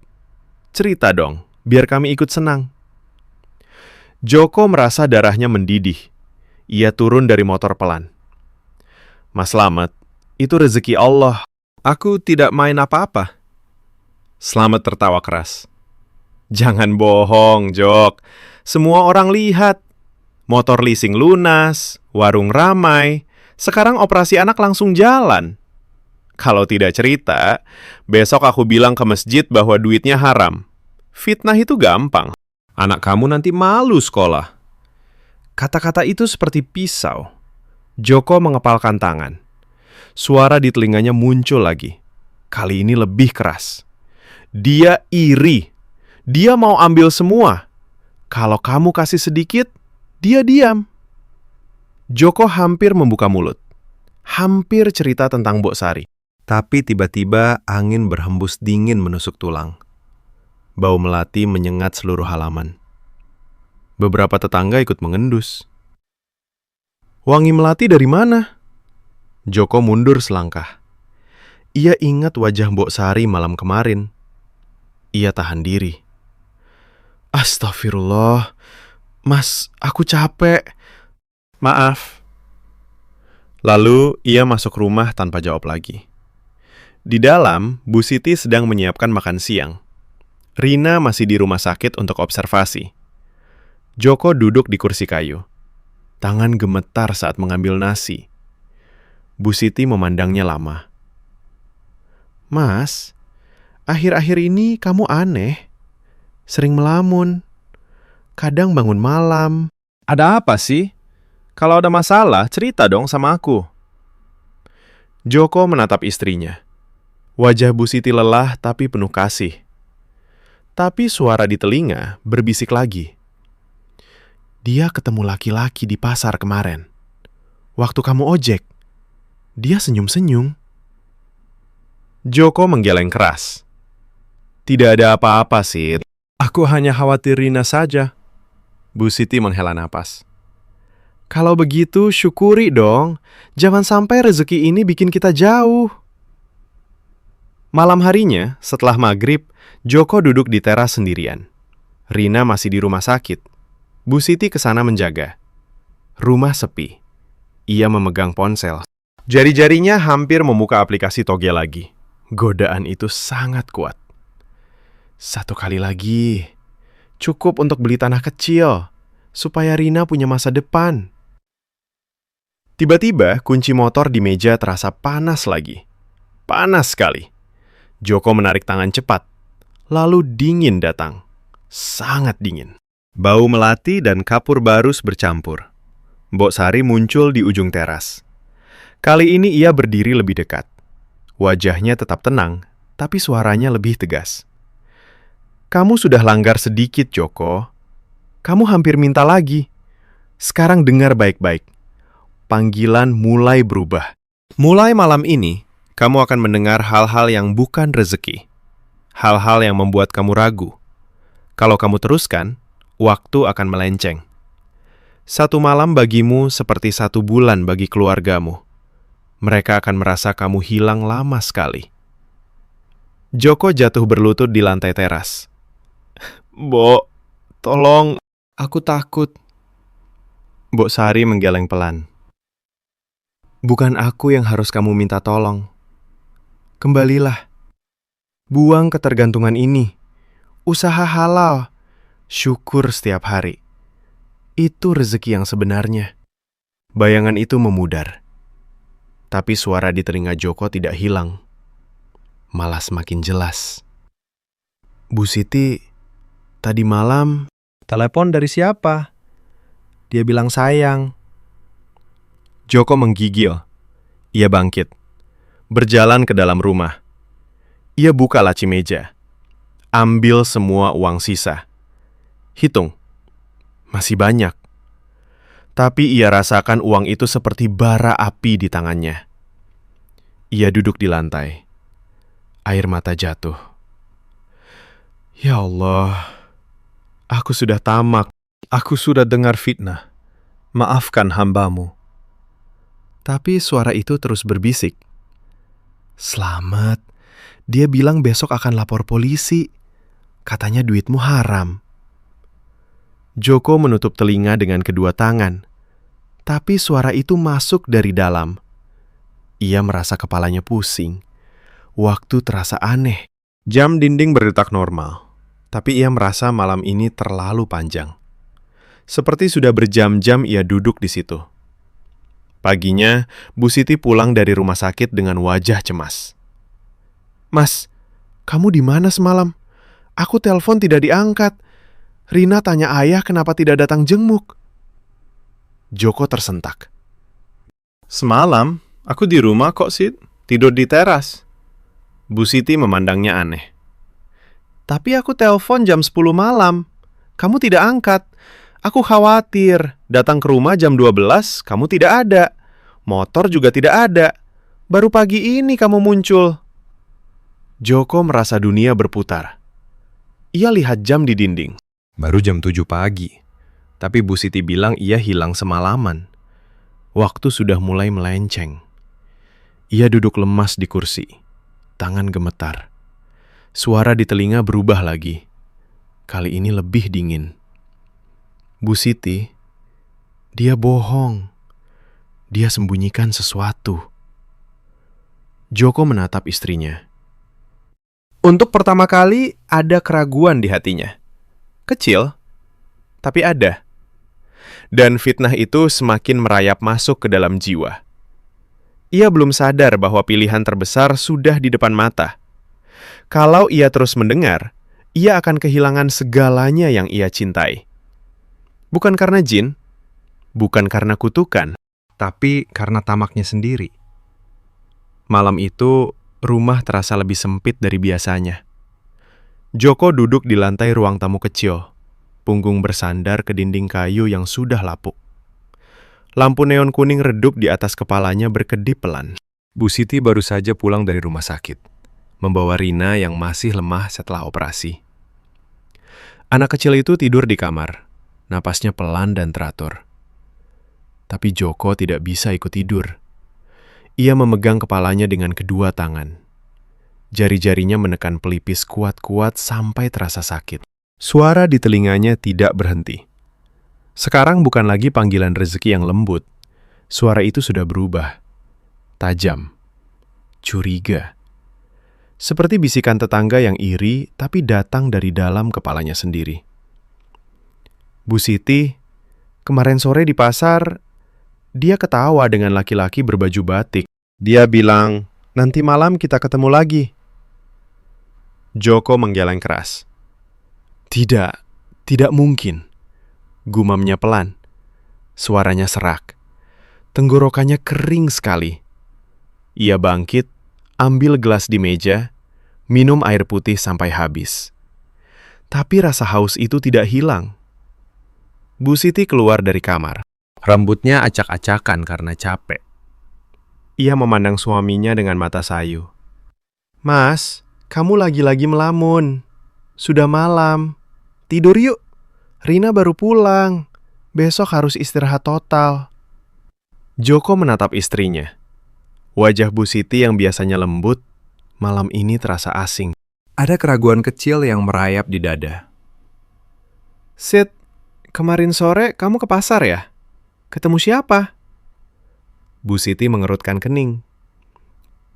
Cerita dong, biar kami ikut senang. Joko merasa darahnya mendidih. Ia turun dari motor pelan. Mas Slamet, itu rezeki Allah. Aku tidak main apa-apa. Slamet tertawa keras. Jangan bohong, Jok. Semua orang lihat. Motor leasing lunas, warung ramai. Sekarang operasi anak langsung jalan. Kalau tidak cerita, besok aku bilang ke masjid bahwa duitnya haram. Fitnah itu gampang. Anak kamu nanti malu sekolah. Kata-kata itu seperti pisau. Joko mengepalkan tangan. Suara di telinganya muncul lagi. Kali ini lebih keras. Dia iri. Dia mau ambil semua. Kalau kamu kasih sedikit, dia diam. Joko hampir membuka mulut. Hampir cerita tentang Mbok Sari. Tapi tiba-tiba angin berhembus dingin menusuk tulang. Bau melati menyengat seluruh halaman. Beberapa tetangga ikut mengendus. Wangi melati dari mana? Joko mundur selangkah. Ia ingat wajah Mbok Sari malam kemarin. Ia tahan diri. Astagfirullah. Mas, aku capek. Maaf. Lalu ia masuk rumah tanpa jawab lagi. Di dalam, Bu Siti sedang menyiapkan makan siang. Rina masih di rumah sakit untuk observasi. Joko duduk di kursi kayu. Tangan gemetar saat mengambil nasi. Bu Siti memandangnya lama. Mas, akhir-akhir ini kamu aneh. Sering melamun. Kadang bangun malam. Ada apa sih? Kalau ada masalah, cerita dong sama aku. Joko menatap istrinya. Wajah Bu Siti lelah tapi penuh kasih. Tapi suara di telinga berbisik lagi. Dia ketemu laki-laki di pasar kemarin. Waktu kamu ojek. Dia senyum-senyum. Joko menggeleng keras. Tidak ada apa-apa, Sid. Aku hanya khawatir Rina saja. Bu Siti menghela napas. Kalau begitu, syukuri dong. Jangan sampai rezeki ini bikin kita jauh. Malam harinya, setelah maghrib, Joko duduk di teras sendirian. Rina masih di rumah sakit. Bu Siti kesana menjaga. Rumah sepi. Ia memegang ponsel. Jari-jarinya hampir membuka aplikasi togel lagi. Godaan itu sangat kuat. Satu kali lagi. Cukup untuk beli tanah kecil, supaya Rina punya masa depan. Tiba-tiba kunci motor di meja terasa panas lagi. Panas sekali. Joko menarik tangan cepat. Lalu dingin datang. Sangat dingin. Bau melati dan kapur barus bercampur. Mbok Sari muncul di ujung teras. Kali ini ia berdiri lebih dekat. Wajahnya tetap tenang, tapi suaranya lebih tegas. Kamu sudah langgar sedikit, Joko. Kamu hampir minta lagi. Sekarang dengar baik-baik. Panggilan mulai berubah. Mulai malam ini, kamu akan mendengar hal-hal yang bukan rezeki. Hal-hal yang membuat kamu ragu. Kalau kamu teruskan, waktu akan melenceng. 1 malam bagimu seperti 1 bulan bagi keluargamu. Mereka akan merasa kamu hilang lama sekali. Joko jatuh berlutut di lantai teras. Bo, tolong, aku takut. Mbok Sari menggeleng pelan. Bukan aku yang harus kamu minta tolong. Kembalilah. Buang ketergantungan ini. Usaha halal. Syukur setiap hari. Itu rezeki yang sebenarnya. Bayangan itu memudar. Tapi suara di telinga Joko tidak hilang. Malah semakin jelas. Bu Siti, tadi malam telepon dari siapa? Dia bilang sayang. Joko menggigil. Ia bangkit. Berjalan ke dalam rumah. Ia buka laci meja. Ambil semua uang sisa. Hitung. Masih banyak. Tapi ia rasakan uang itu seperti bara api di tangannya. Ia duduk di lantai. Air mata jatuh. Ya Allah, aku sudah tamak. Aku sudah dengar fitnah. Maafkan hambamu. Tapi suara itu terus berbisik. Selamat. Dia bilang besok akan lapor polisi. Katanya duitmu haram. Joko menutup telinga dengan kedua tangan. Tapi suara itu masuk dari dalam. Ia merasa kepalanya pusing. Waktu terasa aneh. Jam dinding berdetak normal. Tapi ia merasa malam ini terlalu panjang. Seperti sudah berjam-jam ia duduk di situ. Paginya, Bu Siti pulang dari rumah sakit dengan wajah cemas. Mas, kamu di mana semalam? Aku telepon tidak diangkat. Rina tanya ayah kenapa tidak datang jenguk. Joko tersentak. Semalam, aku di rumah kok, Sid. Tidur di teras. Bu Siti memandangnya aneh. Tapi aku telepon jam 10 malam. Kamu tidak angkat. Aku khawatir. Datang ke rumah jam 12, kamu tidak ada. Motor juga tidak ada. Baru pagi ini kamu muncul. Joko merasa dunia berputar. Ia lihat jam di dinding. Baru jam 7 pagi. Tapi Bu Siti bilang ia hilang semalaman. Waktu sudah mulai melenceng. Ia duduk lemas di kursi. Tangan gemetar. Suara di telinga berubah lagi. Kali ini lebih dingin. Bu Siti, dia bohong. Dia sembunyikan sesuatu. Joko menatap istrinya. Untuk pertama kali ada keraguan di hatinya. Kecil, tapi ada. Dan fitnah itu semakin merayap masuk ke dalam jiwa. Ia belum sadar bahwa pilihan terbesar sudah di depan mata. Kalau ia terus mendengar, ia akan kehilangan segalanya yang ia cintai. Bukan karena jin, bukan karena kutukan, tapi karena tamaknya sendiri. Malam itu, rumah terasa lebih sempit dari biasanya. Joko duduk di lantai ruang tamu kecil, punggung bersandar ke dinding kayu yang sudah lapuk. Lampu neon kuning redup di atas kepalanya berkedip pelan. Bu Siti baru saja pulang dari rumah sakit, membawa Rina yang masih lemah setelah operasi. Anak kecil itu tidur di kamar, napasnya pelan dan teratur. Tapi Joko tidak bisa ikut tidur. Ia memegang kepalanya dengan kedua tangan. Jari-jarinya menekan pelipis kuat-kuat sampai terasa sakit. Suara di telinganya tidak berhenti. Sekarang bukan lagi panggilan rezeki yang lembut. Suara itu sudah berubah. Tajam. Curiga. Seperti bisikan tetangga yang iri, tapi datang dari dalam kepalanya sendiri. Bu Siti, kemarin sore di pasar, dia ketawa dengan laki-laki berbaju batik. Dia bilang, nanti malam kita ketemu lagi. Joko menggeleng keras. Tidak mungkin. Gumamnya pelan. Suaranya serak. Tenggorokannya kering sekali. Ia bangkit, ambil gelas di meja, minum air putih sampai habis. Tapi rasa haus itu tidak hilang. Bu Siti keluar dari kamar. Rambutnya acak-acakan karena capek. Ia memandang suaminya dengan mata sayu. "Mas, kamu lagi-lagi melamun. Sudah malam. Tidur yuk. Rina baru pulang. Besok harus istirahat total." Joko menatap istrinya. Wajah Bu Siti yang biasanya lembut, malam ini terasa asing. Ada keraguan kecil yang merayap di dada. "Sit, kemarin sore kamu ke pasar ya? Ketemu siapa?" Bu Siti mengerutkan kening.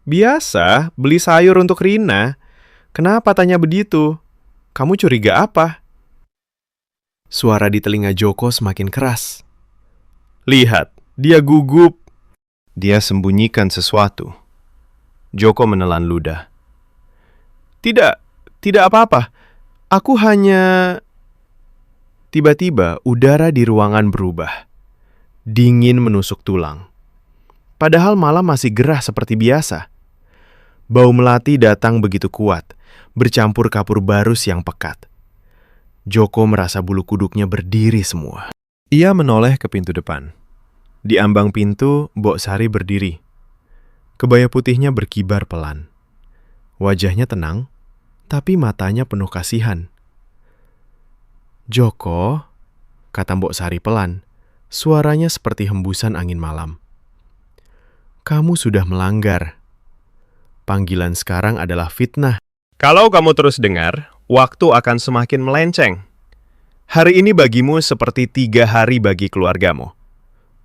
"Biasa, beli sayur untuk Rina. Kenapa tanya begitu? Kamu curiga apa?" Suara di telinga Joko semakin keras. "Lihat, dia gugup." Dia sembunyikan sesuatu. Joko menelan ludah. Tidak apa-apa. Aku hanya..." Tiba-tiba udara di ruangan berubah. Dingin menusuk tulang. Padahal malam masih gerah seperti biasa. Bau melati datang begitu kuat, bercampur kapur barus yang pekat. Joko merasa bulu kuduknya berdiri semua. Ia menoleh ke pintu depan. Di ambang pintu, Mbok Sari berdiri. Kebaya putihnya berkibar pelan. Wajahnya tenang, tapi matanya penuh kasihan. "Joko," kata Mbok Sari pelan, suaranya seperti hembusan angin malam. "Kamu sudah melanggar. Panggilan sekarang adalah fitnah. Kalau kamu terus dengar, waktu akan semakin melenceng. Hari ini bagimu seperti 3 hari bagi keluargamu.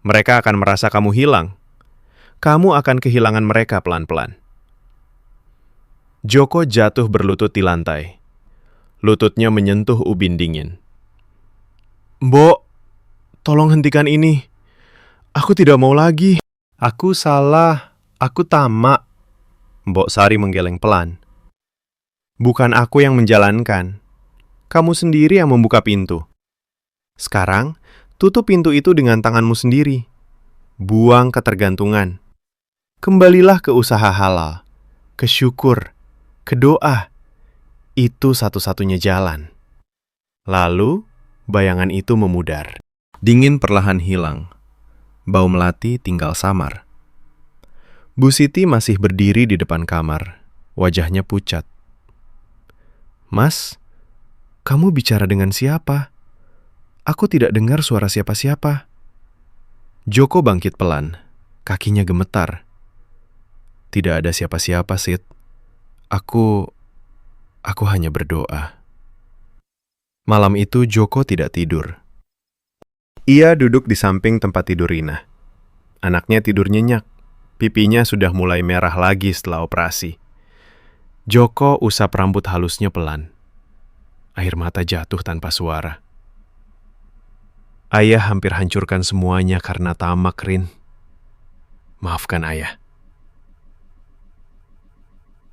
Mereka akan merasa kamu hilang. Kamu akan kehilangan mereka pelan-pelan." Joko jatuh berlutut di lantai. Lututnya menyentuh ubin dingin. "Mbok, tolong hentikan ini. Aku tidak mau lagi." "Aku salah. Aku tamak." Mbok Sari menggeleng pelan. "Bukan aku yang menjalankan. Kamu sendiri yang membuka pintu. Sekarang, tutup pintu itu dengan tanganmu sendiri. Buang ketergantungan. Kembalilah ke usaha halal, ke syukur, ke doa. Itu satu-satunya jalan." Lalu, bayangan itu memudar. Dingin perlahan hilang. Bau melati tinggal samar. Bu Siti masih berdiri di depan kamar. Wajahnya pucat. "Mas, kamu bicara dengan siapa? Aku tidak dengar suara siapa-siapa." Joko bangkit pelan. Kakinya gemetar. "Tidak ada siapa-siapa, Sid. Aku hanya berdoa." Malam itu Joko tidak tidur. Ia duduk di samping tempat tidur Rina. Anaknya tidur nyenyak. Pipinya sudah mulai merah lagi setelah operasi. Joko usap rambut halusnya pelan. Air mata jatuh tanpa suara. "Ayah hampir hancurkan semuanya karena tamak, Rin. Maafkan ayah."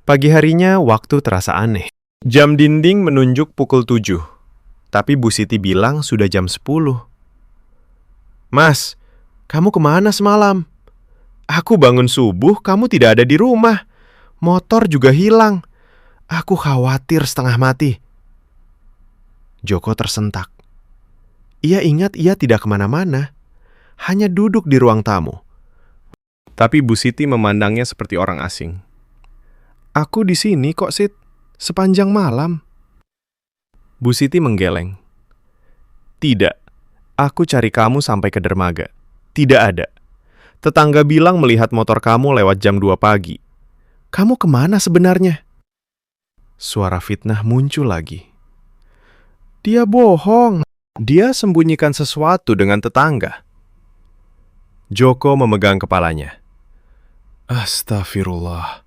Pagi harinya waktu terasa aneh. Jam dinding menunjuk pukul 7. Tapi Bu Siti bilang sudah jam 10. "Mas, kamu kemana semalam? Aku bangun subuh, kamu tidak ada di rumah. Motor juga hilang. Aku khawatir setengah mati." Joko tersentak. Ia ingat ia tidak kemana-mana. Hanya duduk di ruang tamu. Tapi Bu Siti memandangnya seperti orang asing. "Aku di sini kok, Sid. Sepanjang malam." Bu Siti menggeleng. "Tidak. Aku cari kamu sampai ke dermaga. Tidak ada. Tetangga bilang melihat motor kamu lewat jam 2 pagi. Kamu kemana sebenarnya?" Suara fitnah muncul lagi. "Dia bohong. Dia sembunyikan sesuatu dengan tetangga." Joko memegang kepalanya. "Astagfirullah.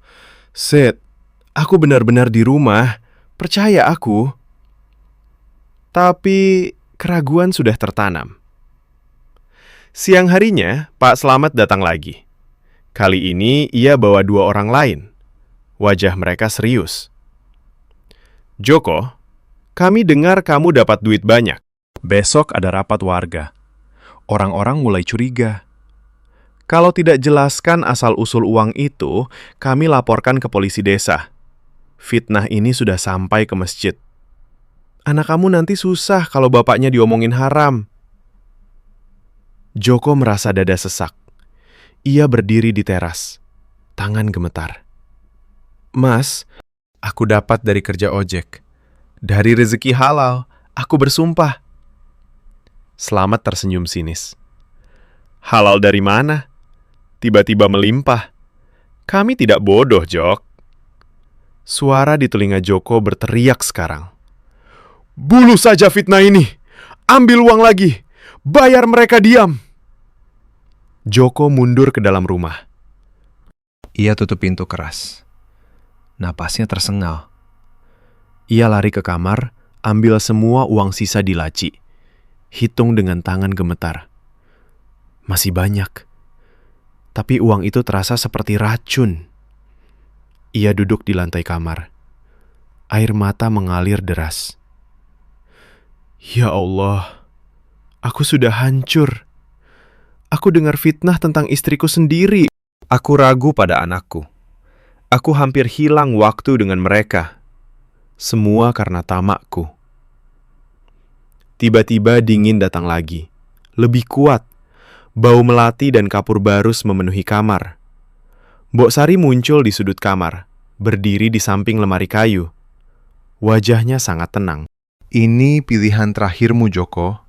Sid, aku benar-benar di rumah. Percaya aku." Tapi keraguan sudah tertanam. Siang harinya, Pak Slamet datang lagi. Kali ini ia bawa 2 orang lain. Wajah mereka serius. "Joko, kami dengar kamu dapat duit banyak. Besok ada rapat warga. Orang-orang mulai curiga. Kalau tidak jelaskan asal-usul uang itu, kami laporkan ke polisi desa. Fitnah ini sudah sampai ke masjid. Anak kamu nanti susah kalau bapaknya diomongin haram. Joko merasa dada sesak. Ia berdiri di teras. Tangan gemetar. Mas, aku dapat dari kerja ojek. Dari rezeki halal, aku bersumpah. Slamet tersenyum sinis. Halal dari mana? Tiba-tiba melimpah. Kami tidak bodoh, Jok. Suara di telinga Joko berteriak sekarang. Bunuh saja fitnah ini! Ambil uang lagi! Bayar mereka diam! Joko mundur ke dalam rumah. Ia tutup pintu keras. Napasnya tersengal. Ia lari ke kamar, ambil semua uang sisa di laci. Hitung dengan tangan gemetar. Masih banyak. Tapi uang itu terasa seperti racun. Ia duduk di lantai kamar. Air mata mengalir deras. Ya Allah, aku sudah hancur. Aku dengar fitnah tentang istriku sendiri. Aku ragu pada anakku. Aku hampir hilang waktu dengan mereka. Semua karena tamakku. Tiba-tiba dingin datang lagi. Lebih kuat. Bau melati dan kapur barus memenuhi kamar. Mbok Sari muncul di sudut kamar, berdiri di samping lemari kayu. Wajahnya sangat tenang. Ini pilihan terakhirmu, Joko,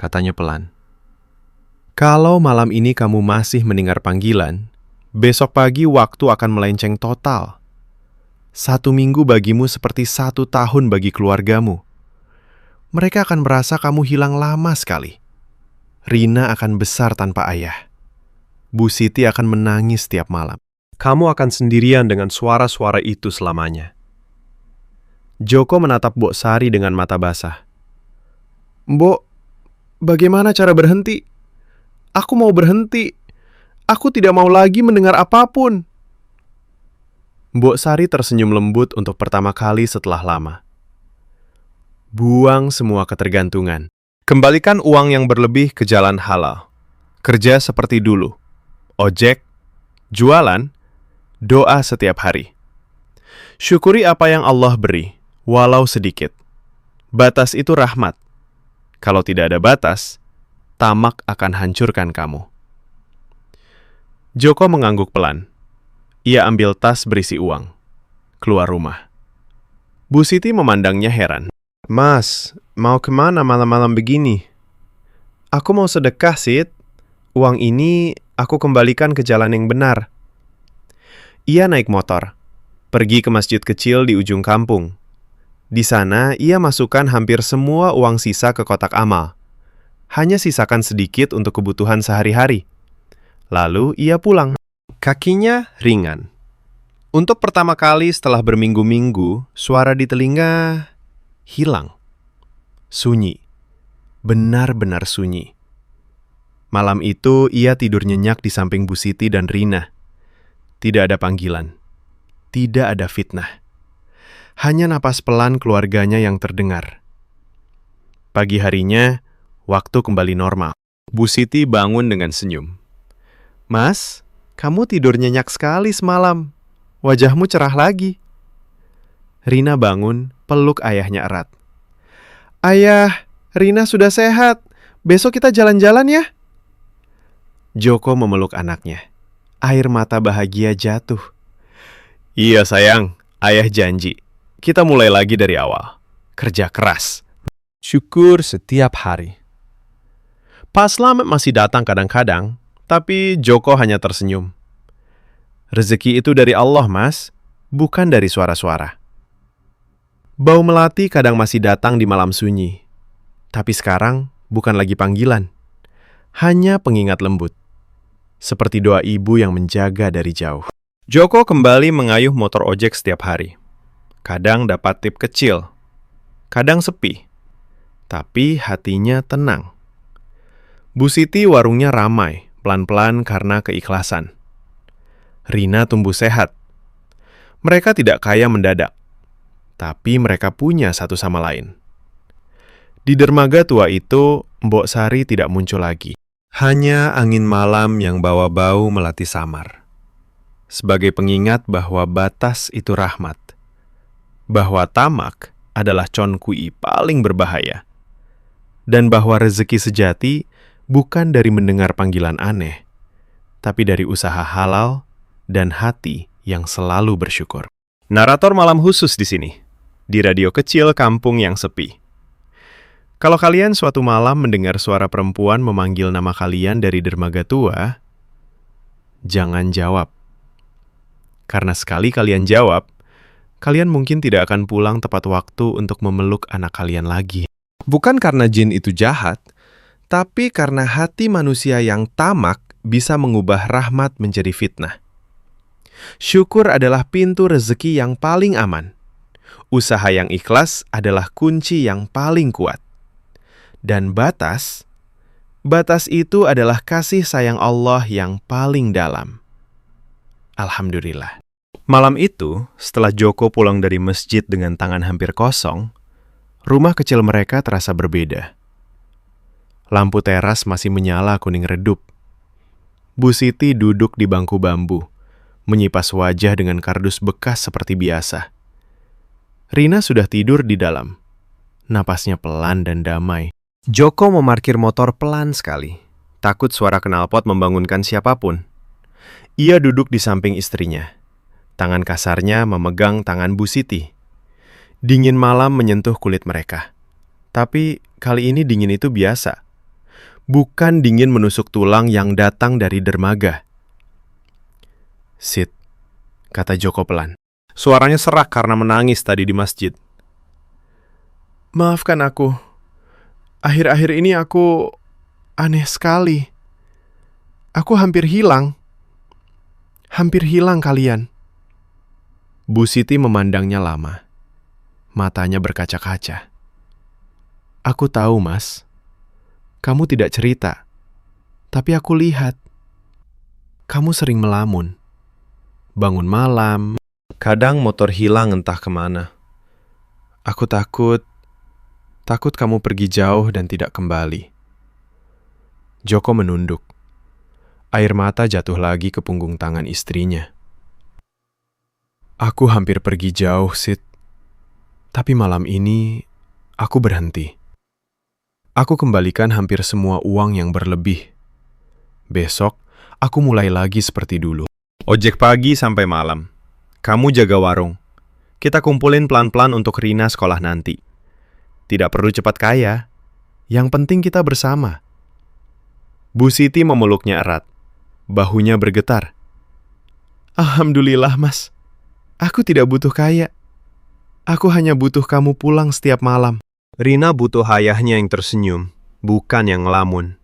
katanya pelan. Kalau malam ini kamu masih mendengar panggilan, besok pagi waktu akan melenceng total. 1 minggu bagimu seperti 1 tahun bagi keluargamu. Mereka akan merasa kamu hilang lama sekali. Rina akan besar tanpa ayah. Bu Siti akan menangis setiap malam. Kamu akan sendirian dengan suara-suara itu selamanya. Joko menatap Mbok Sari dengan mata basah. Mbok, bagaimana cara berhenti? Aku mau berhenti. Aku tidak mau lagi mendengar apapun. Mbok Sari tersenyum lembut untuk pertama kali setelah lama. Buang semua ketergantungan. Kembalikan uang yang berlebih ke jalan halal. Kerja seperti dulu. Ojek, jualan, doa setiap hari. Syukuri apa yang Allah beri, walau sedikit. Batas itu rahmat. Kalau tidak ada batas, tamak akan hancurkan kamu. Joko mengangguk pelan. Ia ambil tas berisi uang. Keluar rumah. Bu Siti memandangnya heran. Mas, mau kemana malam-malam begini? Aku mau sedekah, Sid. Uang ini aku kembalikan ke jalan yang benar. Ia naik motor, pergi ke masjid kecil di ujung kampung. Di sana, ia masukkan hampir semua uang sisa ke kotak amal. Hanya sisakan sedikit untuk kebutuhan sehari-hari. Lalu ia pulang. Kakinya ringan. Untuk pertama kali setelah berminggu-minggu, suara di telinga hilang. Sunyi. Benar-benar sunyi. Malam itu ia tidur nyenyak di samping Bu Siti dan Rina. Tidak ada panggilan. Tidak ada fitnah. Hanya napas pelan keluarganya yang terdengar. Pagi harinya, waktu kembali normal. Bu Siti bangun dengan senyum. Mas, kamu tidur nyenyak sekali semalam. Wajahmu cerah lagi. Rina bangun, peluk ayahnya erat. Ayah, Rina sudah sehat. Besok kita jalan-jalan ya. Joko memeluk anaknya. Air mata bahagia jatuh. Iya sayang, ayah janji. Kita mulai lagi dari awal. Kerja keras. Syukur setiap hari. Pak Slamet masih datang kadang-kadang, tapi Joko hanya tersenyum. Rezeki itu dari Allah, Mas, bukan dari suara-suara. Bau melati kadang masih datang di malam sunyi. Tapi sekarang bukan lagi panggilan. Hanya pengingat lembut. Seperti doa ibu yang menjaga dari jauh. Joko kembali mengayuh motor ojek setiap hari. Kadang dapat tip kecil. Kadang sepi. Tapi hatinya tenang. Bu Siti warungnya ramai, pelan-pelan karena keikhlasan. Rina tumbuh sehat. Mereka tidak kaya mendadak. Tapi mereka punya satu sama lain. Di dermaga tua itu, Mbok Sari tidak muncul lagi. Hanya angin malam yang bawa bau melati samar. Sebagai pengingat bahwa batas itu rahmat. Bahwa tamak adalah con kui paling berbahaya. Dan bahwa rezeki sejati bukan dari mendengar panggilan aneh, tapi dari usaha halal dan hati yang selalu bersyukur. Narator malam khusus di sini, di radio kecil kampung yang sepi. Kalau kalian suatu malam mendengar suara perempuan memanggil nama kalian dari dermaga tua, jangan jawab. Karena sekali kalian jawab, kalian mungkin tidak akan pulang tepat waktu untuk memeluk anak kalian lagi. Bukan karena jin itu jahat, tapi karena hati manusia yang tamak bisa mengubah rahmat menjadi fitnah. Syukur adalah pintu rezeki yang paling aman. Usaha yang ikhlas adalah kunci yang paling kuat. Dan batas itu adalah kasih sayang Allah yang paling dalam. Alhamdulillah. Malam itu, setelah Joko pulang dari masjid dengan tangan hampir kosong, rumah kecil mereka terasa berbeda. Lampu teras masih menyala kuning redup. Bu Siti duduk di bangku bambu, menyipas wajah dengan kardus bekas seperti biasa. Rina sudah tidur di dalam. Napasnya pelan dan damai. Joko memarkir motor pelan sekali. Takut suara knalpot membangunkan siapapun. Ia duduk di samping istrinya. Tangan kasarnya memegang tangan Bu Siti. Dingin malam menyentuh kulit mereka. Tapi kali ini dingin itu biasa. Bukan dingin menusuk tulang yang datang dari dermaga. "Sit," kata Joko pelan. Suaranya serak karena menangis tadi di masjid. "Maafkan aku. Akhir-akhir ini aku aneh sekali. Aku hampir hilang. Hampir hilang kalian." Bu Siti memandangnya lama. Matanya berkaca-kaca. "Aku tahu, Mas. Kamu tidak cerita. Tapi aku lihat. Kamu sering melamun. Bangun malam. Kadang motor hilang entah kemana. Aku takut kamu pergi jauh dan tidak kembali." Joko menunduk. Air mata jatuh lagi ke punggung tangan istrinya. "Aku hampir pergi jauh, Sid. Tapi malam ini, aku berhenti. Aku kembalikan hampir semua uang yang berlebih. Besok, aku mulai lagi seperti dulu. Ojek pagi sampai malam. Kamu jaga warung. Kita kumpulin pelan-pelan untuk Rina sekolah nanti. Tidak perlu cepat kaya. Yang penting kita bersama." Bu Siti memeluknya erat. Bahunya bergetar. "Alhamdulillah, Mas. Aku tidak butuh kaya. Aku hanya butuh kamu pulang setiap malam." Rina butuh ayahnya yang tersenyum, bukan yang ngelamun.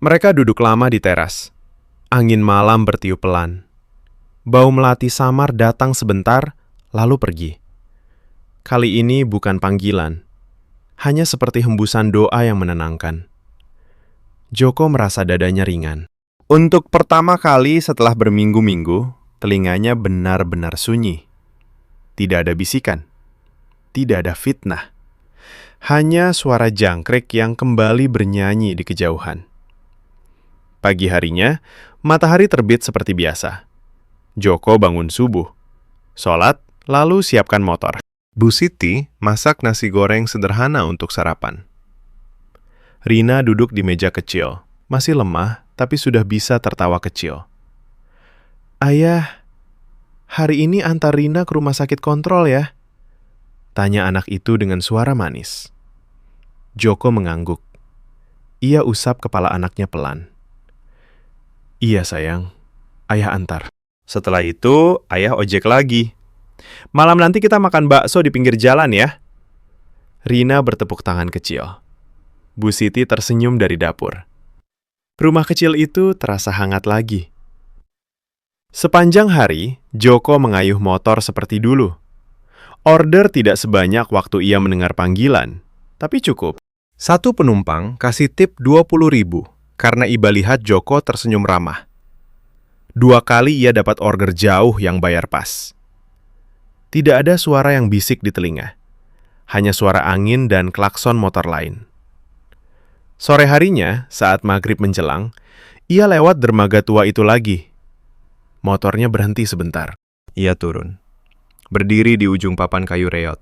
Mereka duduk lama di teras. Angin malam bertiup pelan. Bau melati samar datang sebentar, lalu pergi. Kali ini bukan panggilan, hanya seperti hembusan doa yang menenangkan. Joko merasa dadanya ringan. Untuk pertama kali setelah berminggu-minggu, telinganya benar-benar sunyi. Tidak ada bisikan, tidak ada fitnah. Hanya suara jangkrik yang kembali bernyanyi di kejauhan. Pagi harinya, matahari terbit seperti biasa. Joko bangun subuh, sholat, lalu siapkan motor. Bu Siti masak nasi goreng sederhana untuk sarapan. Rina duduk di meja kecil, masih lemah tapi sudah bisa tertawa kecil. "Ayah, hari ini antar Rina ke rumah sakit kontrol ya?" tanya anak itu dengan suara manis. Joko mengangguk. Ia usap kepala anaknya pelan. "Iya sayang, ayah antar." Setelah itu, ayah ojek lagi. "Malam nanti kita makan bakso di pinggir jalan ya." Rina bertepuk tangan kecil. Bu Siti tersenyum dari dapur. Rumah kecil itu terasa hangat lagi. Sepanjang hari, Joko mengayuh motor seperti dulu. Order tidak sebanyak waktu ia mendengar panggilan, tapi cukup. Satu penumpang kasih tip 20.000 karena Iba lihat Joko tersenyum ramah. 2 kali ia dapat order jauh yang bayar pas. Tidak ada suara yang bisik di telinga. Hanya suara angin dan klakson motor lain. Sore harinya, saat maghrib menjelang, ia lewat dermaga tua itu lagi. Motornya berhenti sebentar. Ia turun, berdiri di ujung papan kayu reot.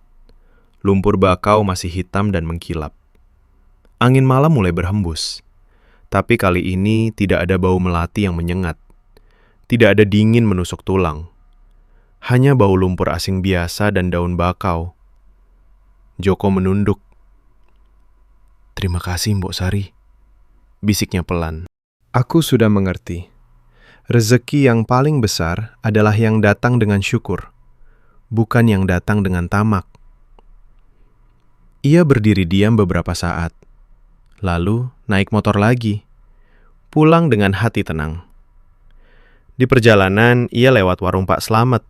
Lumpur bakau masih hitam dan mengkilap. Angin malam mulai berhembus. Tapi kali ini tidak ada bau melati yang menyengat. Tidak ada dingin menusuk tulang. Hanya bau lumpur asing biasa dan daun bakau. Joko menunduk. "Terima kasih, Mbok Sari," bisiknya pelan. "Aku sudah mengerti. Rezeki yang paling besar adalah yang datang dengan syukur, bukan yang datang dengan tamak." Ia berdiri diam beberapa saat, lalu naik motor lagi, pulang dengan hati tenang. Di perjalanan, ia lewat warung Pak Slamet.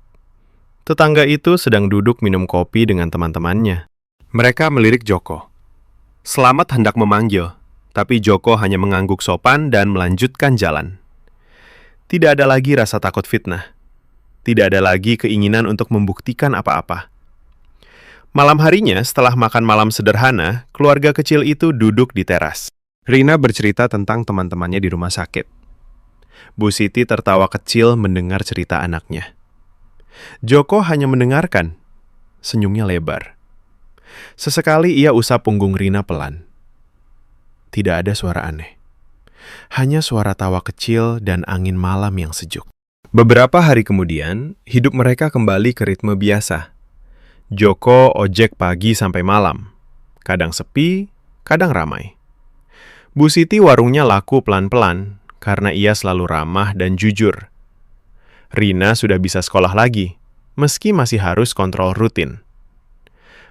Tetangga itu sedang duduk minum kopi dengan teman-temannya. Mereka melirik Joko. Slamet hendak memanggil, tapi Joko hanya mengangguk sopan dan melanjutkan jalan. Tidak ada lagi rasa takut fitnah. Tidak ada lagi keinginan untuk membuktikan apa-apa. Malam harinya, setelah makan malam sederhana, keluarga kecil itu duduk di teras. Rina bercerita tentang teman-temannya di rumah sakit. Bu Siti tertawa kecil mendengar cerita anaknya. Joko hanya mendengarkan. Senyumnya lebar. Sesekali ia usap punggung Rina pelan. Tidak ada suara aneh. Hanya suara tawa kecil dan angin malam yang sejuk. Beberapa hari kemudian, hidup mereka kembali ke ritme biasa. Joko ojek pagi sampai malam. Kadang sepi, kadang ramai. Bu Siti warungnya laku pelan-pelan karena ia selalu ramah dan jujur. Rina sudah bisa sekolah lagi, meski masih harus kontrol rutin.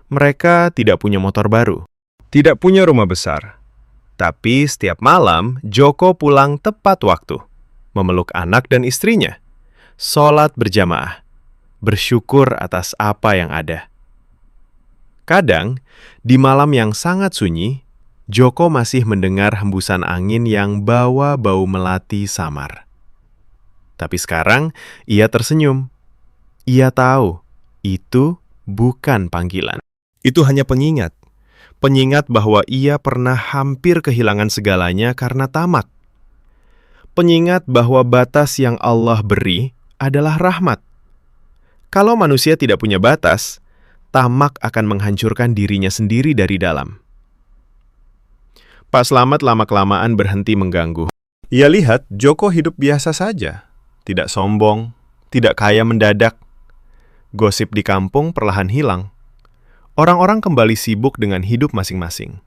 Mereka tidak punya motor baru, tidak punya rumah besar. Tapi setiap malam, Joko pulang tepat waktu, memeluk anak dan istrinya, sholat berjamaah, bersyukur atas apa yang ada. Kadang, di malam yang sangat sunyi, Joko masih mendengar hembusan angin yang bawa bau melati samar. Tapi sekarang, ia tersenyum. Ia tahu, itu bukan panggilan. Itu hanya pengingat. Pengingat bahwa ia pernah hampir kehilangan segalanya karena tamak. Pengingat bahwa batas yang Allah beri adalah rahmat. Kalau manusia tidak punya batas, tamak akan menghancurkan dirinya sendiri dari dalam. Pak Slamet lama-kelamaan berhenti mengganggu. Ia lihat Joko hidup biasa saja. Tidak sombong, tidak kaya mendadak. Gosip di kampung perlahan hilang. Orang-orang kembali sibuk dengan hidup masing-masing.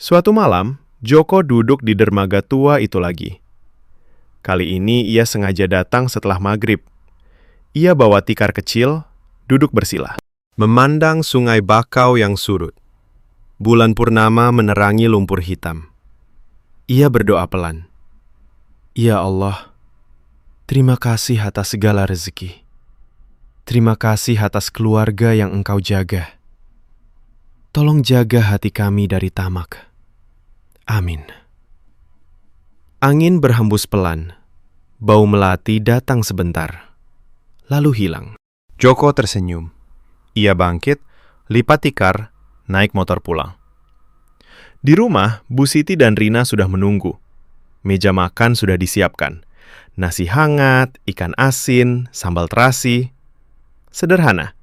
Suatu malam, Joko duduk di dermaga tua itu lagi. Kali ini ia sengaja datang setelah maghrib. Ia bawa tikar kecil, duduk bersila. Memandang sungai bakau yang surut. Bulan purnama menerangi lumpur hitam. Ia berdoa pelan. Ya Allah, terima kasih atas segala rezeki. Terima kasih atas keluarga yang Engkau jaga. Tolong jaga hati kami dari tamak. Amin. Angin berhembus pelan. Bau melati datang sebentar, lalu hilang. Joko tersenyum. Ia bangkit, lipat tikar, naik motor pulang. Di rumah, Bu Siti dan Rina sudah menunggu. Meja makan sudah disiapkan. Nasi hangat, ikan asin, sambal terasi. Sederhana,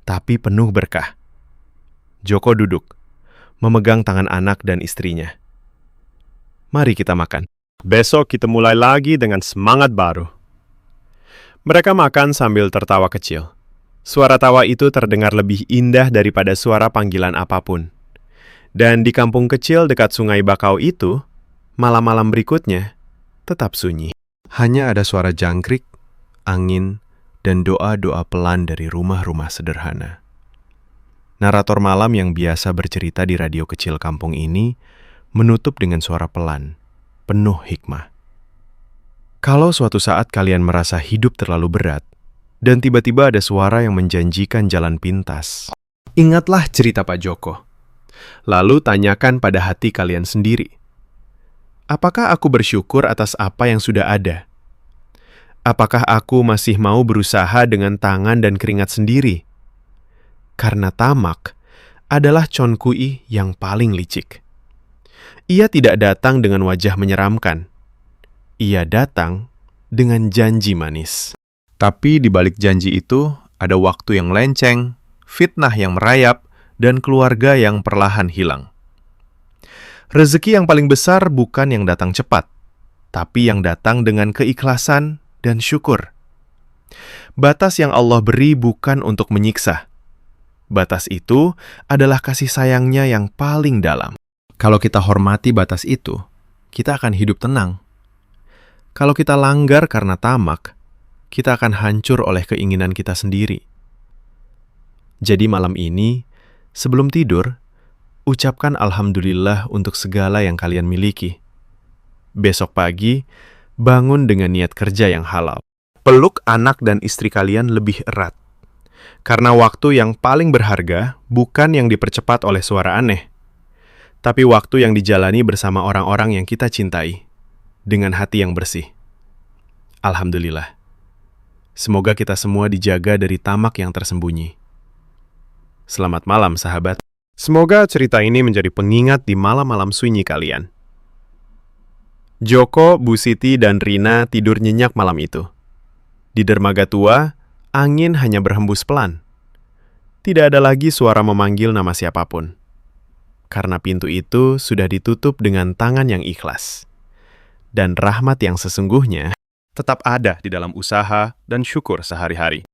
tapi penuh berkah. Joko duduk, memegang tangan anak dan istrinya. Mari kita makan. Besok kita mulai lagi dengan semangat baru. Mereka makan sambil tertawa kecil. Suara tawa itu terdengar lebih indah daripada suara panggilan apapun. Dan di kampung kecil dekat Sungai Bakau itu, malam-malam berikutnya tetap sunyi. Hanya ada suara jangkrik, angin, dan doa-doa pelan dari rumah-rumah sederhana. Narator malam yang biasa bercerita di radio kecil kampung ini menutup dengan suara pelan, penuh hikmah. Kalau suatu saat kalian merasa hidup terlalu berat, dan tiba-tiba ada suara yang menjanjikan jalan pintas, ingatlah cerita Pak Joko. Lalu tanyakan pada hati kalian sendiri, apakah aku bersyukur atas apa yang sudah ada? Apakah aku masih mau berusaha dengan tangan dan keringat sendiri? Karena tamak adalah Chon Kui yang paling licik. Ia tidak datang dengan wajah menyeramkan. Ia datang dengan janji manis. Tapi di balik janji itu, ada waktu yang lenceng, fitnah yang merayap, dan keluarga yang perlahan hilang. Rezeki yang paling besar bukan yang datang cepat, tapi yang datang dengan keikhlasan dan syukur. Batas yang Allah beri bukan untuk menyiksa. Batas itu adalah kasih sayangnya yang paling dalam. Kalau kita hormati batas itu, kita akan hidup tenang. Kalau kita langgar karena tamak, kita akan hancur oleh keinginan kita sendiri. Jadi malam ini, sebelum tidur, ucapkan Alhamdulillah untuk segala yang kalian miliki. Besok pagi, bangun dengan niat kerja yang halal. Peluk anak dan istri kalian lebih erat. Karena waktu yang paling berharga bukan yang dipercepat oleh suara aneh, tapi waktu yang dijalani bersama orang-orang yang kita cintai, dengan hati yang bersih. Alhamdulillah. Semoga kita semua dijaga dari tamak yang tersembunyi. Selamat malam, sahabat. Semoga cerita ini menjadi pengingat di malam-malam sunyi kalian. Joko, Bu Siti, dan Rina tidur nyenyak malam itu. Di dermaga tua, angin hanya berhembus pelan. Tidak ada lagi suara memanggil nama siapapun. Karena pintu itu sudah ditutup dengan tangan yang ikhlas. Dan rahmat yang sesungguhnya tetap ada di dalam usaha dan syukur sehari-hari.